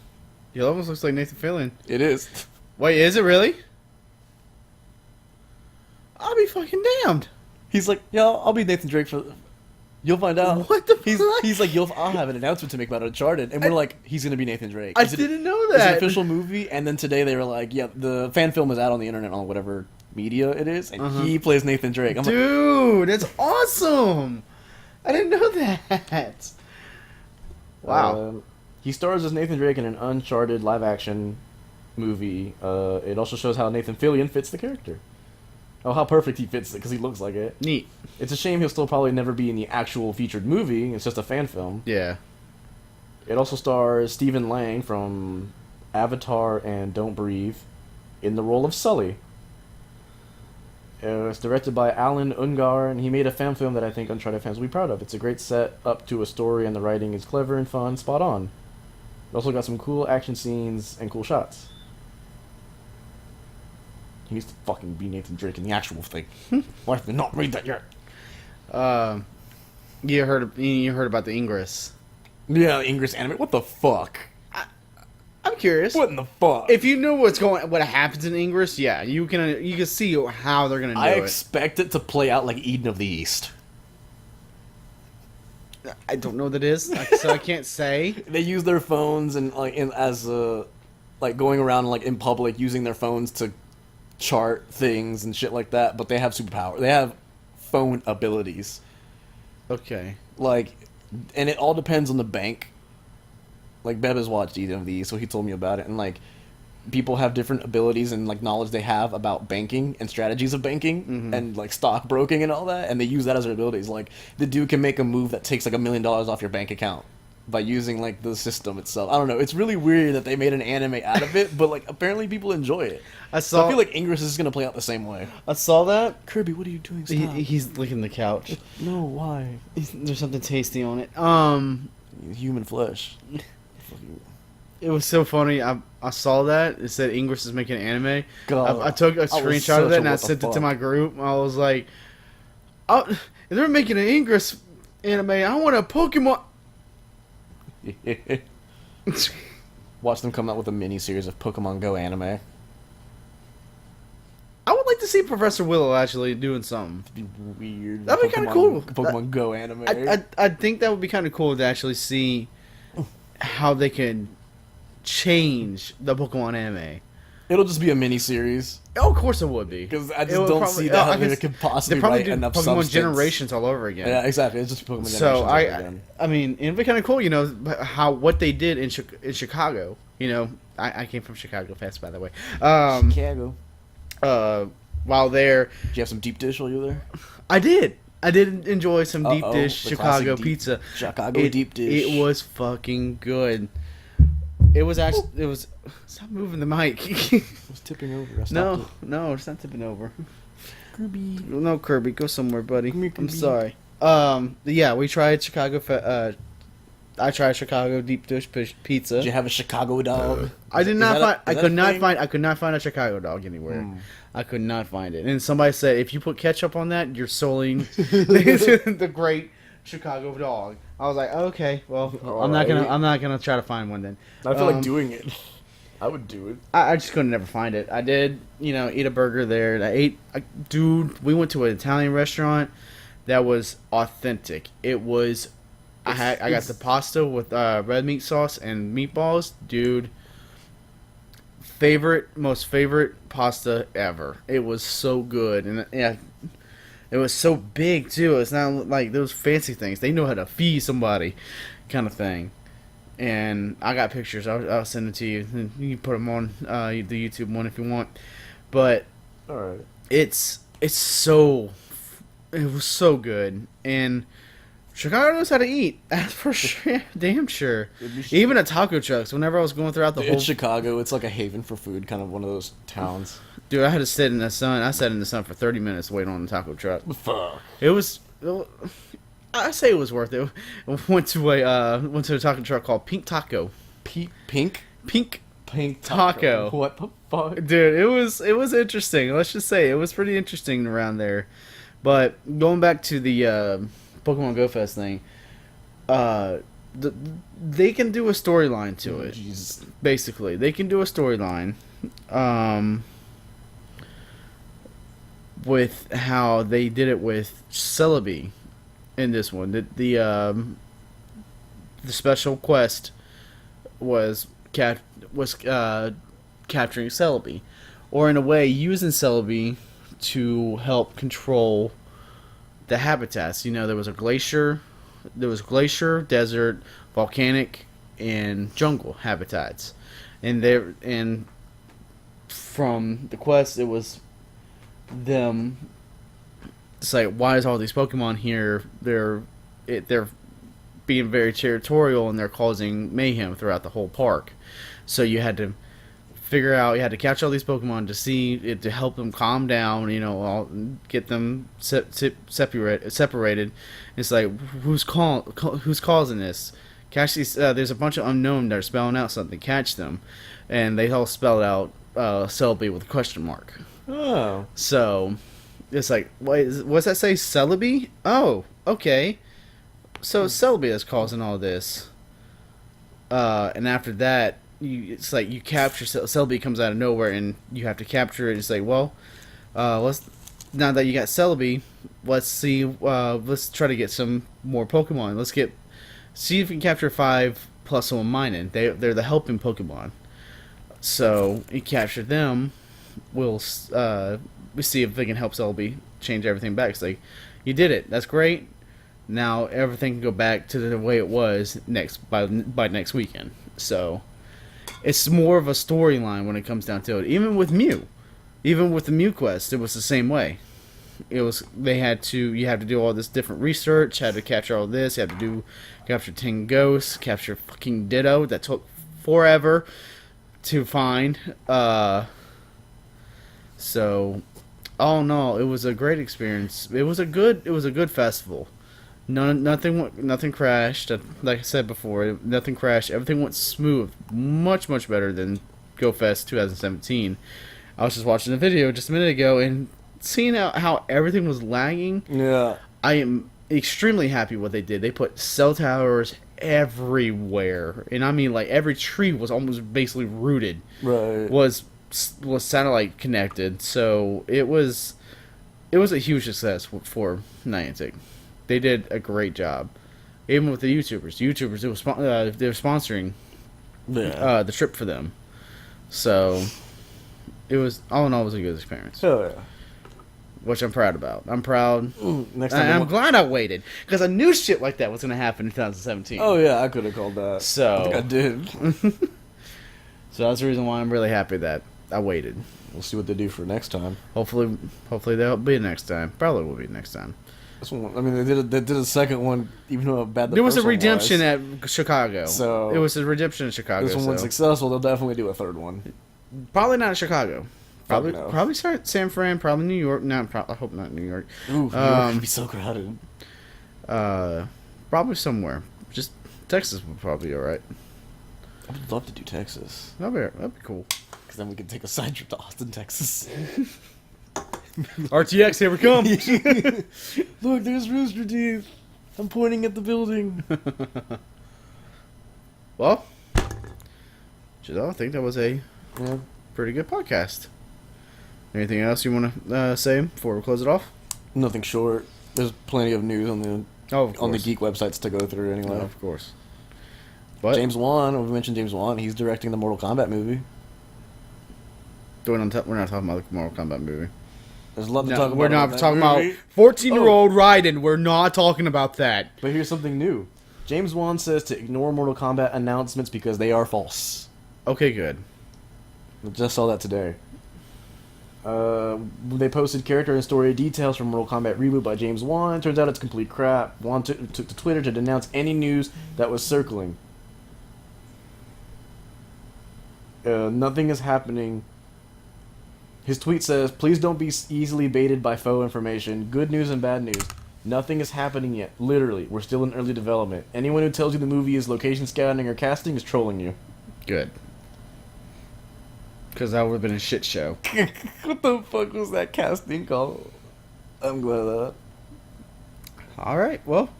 He almost looks like Nathan Fillion. It is. Wait, is it really? I'll be fucking damned. He's like, yeah, I'll be Nathan Drake for. You'll find out. What the fuck? He's like, I'll have an announcement to make about Uncharted, and we're like, he's gonna be Nathan Drake. I didn't know It's an that. official movie, and then today they were like, yeah, the fan film is out on the internet on whatever media it is, and he plays Nathan Drake. I'm like, Dude, that's awesome. I didn't know that. Wow. He stars as Nathan Drake in an Uncharted live-action movie. It also shows how Nathan Fillion fits the character. Oh, how perfect he fits it, because he looks like it. Neat. It's a shame he'll still probably never be in the actual featured movie. It's just a fan film. Yeah. It also stars Stephen Lang from Avatar and Don't Breathe in the role of Sully. It's directed by Alan Ungar, and he made a fan film that I think Uncharted fans will be proud of. It's a great set up to a story, and the writing is clever and fun, spot on. It also got some cool action scenes and cool shots. He needs to fucking be Nathan Drake in the actual thing. Why have they not made that yet? You heard about the Ingress. Yeah, Ingress anime. What the fuck? I'm curious. What in the fuck? If you know what happens in Ingress, yeah, you can see how they're gonna do I it. expect it to play out like Eden of the East. I don't know what it is, so I can't say. They use their phones and like going around like in public using their phones to chart things and shit like that. But they have superpower. They have phone abilities. Okay. Like, and it all depends on the bank. Like Beb has watched Eden of the East, so he told me about it, and like people have different abilities and like knowledge they have about banking and strategies of banking and like stockbroking and all that, and they use that as their abilities. Like the dude can make a move that takes like $1 million off your bank account by using like the system itself. I don't know. It's really weird that they made an anime out of it, but like apparently people enjoy it. So I feel like Ingress is gonna play out the same way. I saw that. Kirby, what are you doing? Stop. He's licking the couch. No, why? There's something tasty on it. Human flesh. It was so funny. I saw that. It said Ingress is making an anime. God, I took a screenshot of that and I sent it to my group. I was like, oh, if they're making an Ingress anime, I want a Pokemon. Watch them come out with a mini series of Pokemon Go anime. I would like to see Professor Willow actually doing something. It'd be weird. That'd be kind of cool. Pokemon Go anime. I think that would be kind of cool to actually see how they can change the Pokemon anime. It'll just be a mini series Oh, of course it would be. because I It just would don't probably- see that I how they guess could They possibly probably write do enough Pokemon substance. generations all over again. Yeah, exactly. It's just Pokemon So generations over again. I mean, it'd be kind of cool, you know, what they did in Chicago. You know, I came from Chicago Fest, by the way. Chicago. While there, Did you have some deep dish while you were there? I did enjoy some deep Uh-oh, dish the classic classic deep- pizza. Chicago deep dish. It was fucking good. It was actually. It was. Stop moving the mic. It was tipping over. I stopped No, no, it's not tipping over. it. Kirby. No, Kirby, go somewhere, buddy. Come here, I'm Kirby. sorry. Yeah, we tried Chicago. I tried Chicago deep dish pizza. Did you have a Chicago dog? I did not find. I could not thing? find. I could not find a Chicago dog anywhere. Hmm. I could not find it. And somebody said, if you put ketchup on that, you're sullying the great Chicago dog. I was like, okay, well, I'm not Alright. gonna try to find one then. I feel Um, like doing it. I would do it. I just couldn't never find it. I did, eat a burger there. Dude, we went to an Italian restaurant that was authentic. It was. I got the pasta with red meat sauce and meatballs, dude. Most favorite pasta ever. It was so good, and yeah, it was so big too. It's not like those fancy things. They know how to feed somebody, kind of thing. And I got pictures. I'll send it to you. And you can put them on the YouTube one if you want. But All right. it was so good. And Chicago knows how to eat. That's for sure. Damn sure. Even at taco trucks. Whenever I was going throughout the In whole Chicago, it's like a haven for food, kind of one of those towns. dude, I had to sit in the sun. I sat in the sun for 30 minutes waiting on the taco truck. Fuck. It was. I say it was worth it. Went to a taco truck called Pink Taco. Pink? Pink Pink Taco. What the fuck? Dude, it was interesting. Let's just say it was pretty interesting around there. But going back to the Pokemon Go Fest thing, they can do a storyline to it. Jesus. Basically, they can do a storyline with how they did it with Celebi in this one. The special quest was capturing Celebi, or in a way using Celebi to help control the habitats. There was glacier, desert, volcanic, and jungle habitats, and from the quest it was them. It's like, why is all these Pokemon here? They're being very territorial and they're causing mayhem throughout the whole park. So you had to catch all these Pokemon to see it, to help them calm down, get them separated. It's like, who's causing this? Catch these. There's a bunch of unknown that are spelling out something. Catch them, and they all spelled out Celebi with a question mark. Oh. So it's like, what's that say? Celebi? Oh, okay. So it's Celebi that's causing all this. And after that, it's like you capture Celebi comes out of nowhere, and you have to capture it. It's like, well, now that you got Celebi, let's see. Let's try to get some more Pokemon. See if we can capture 5 plus one mining. They're the helping Pokemon. So you capture them. We see if they can help Celebi change everything back. It's like, you did it. That's great. Now everything can go back to the way it was by next weekend. So it's more of a storyline when it comes down to it. Even with Mew, even with the Mew quest, it was the same way. You had to do all this different research, had to capture all this, you had to capture 10 ghosts, capture fucking Ditto that took forever to find. So all in all, it was a great experience. It was a good festival. Nothing crashed. Like I said before, nothing crashed. Everything went smooth, much better than Go Fest 2017. I was just watching the video just a minute ago and seeing how everything was lagging. Yeah. I am extremely happy what they did. They put cell towers everywhere, and I mean, like, every tree was almost basically rooted. Right. Was satellite connected, so it was a huge success for Niantic. They did a great job. Even with the YouTubers, they were sponsoring Yeah. the trip for them. So it was all in all, it was a good experience, Hell yeah. which I'm proud about. I'm proud. Next time. I'm glad I waited because I knew shit like that was going to happen in 2017. Oh yeah, I could have called that. So I think I did. So that's the reason why I'm really happy that I waited. We'll see what they do for next time. Hopefully they'll be next time. Probably will be next time. This one, I mean, they did a second one, even though how bad the There was a first one redemption at Chicago. So it was a redemption in Chicago. This one was successful. They'll definitely do a third one. Probably not in Chicago. Probably no. Probably San Fran. Probably New York. I hope not New York. Ooh, New York would be so crowded. Probably somewhere. Just Texas would probably be all right. I would love to do Texas. That'd be cool. Because then we could take a side trip to Austin, Texas. RTX, here we come. Look, there's Rooster Teeth. I'm pointing at the building. Well, Giselle, I think that was a Yeah. pretty good podcast. Anything else you want to say before we close it off? Nothing short. There's plenty of news on the Of geek websites to go through anyway. Of course. But James Wan, we mentioned James Wan. He's directing the Mortal Kombat movie. we're not talking about the Mortal Kombat movie. There's a lot to No, talk about. we're not that talking movie. about 14-year-old Raiden. We're not talking about that. But here's something new. James Wan says to ignore Mortal Kombat announcements because they are false. Okay, good. I just saw that today. They posted character and story details from Mortal Kombat Reboot by James Wan. Turns out it's complete crap. Wan took to Twitter to denounce any news that was circling. Nothing is happening. His tweet says, "Please don't be easily baited by faux information. Good news and bad news. Nothing is happening yet. Literally, we're still in early development. Anyone who tells you the movie is location scouting or casting is trolling you." Good. Because that would have been a shit show. What the fuck was that casting called? I'm glad of that. All right. Well,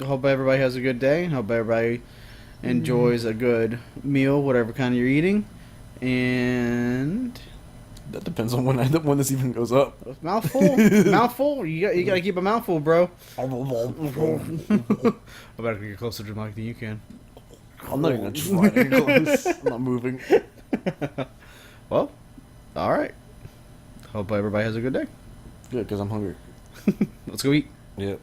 I hope everybody has a good day. Hope everybody enjoys a good meal, whatever kind you're eating. And That depends on when this even goes up. mouthful, mouthful. You got to keep a mouthful, bro. I'm about to get closer to the mic than you can. I'm not even trying to get close. I'm not moving. Well, all right. Hope everybody has a good day. Good, because I'm hungry. Let's go eat. Yep.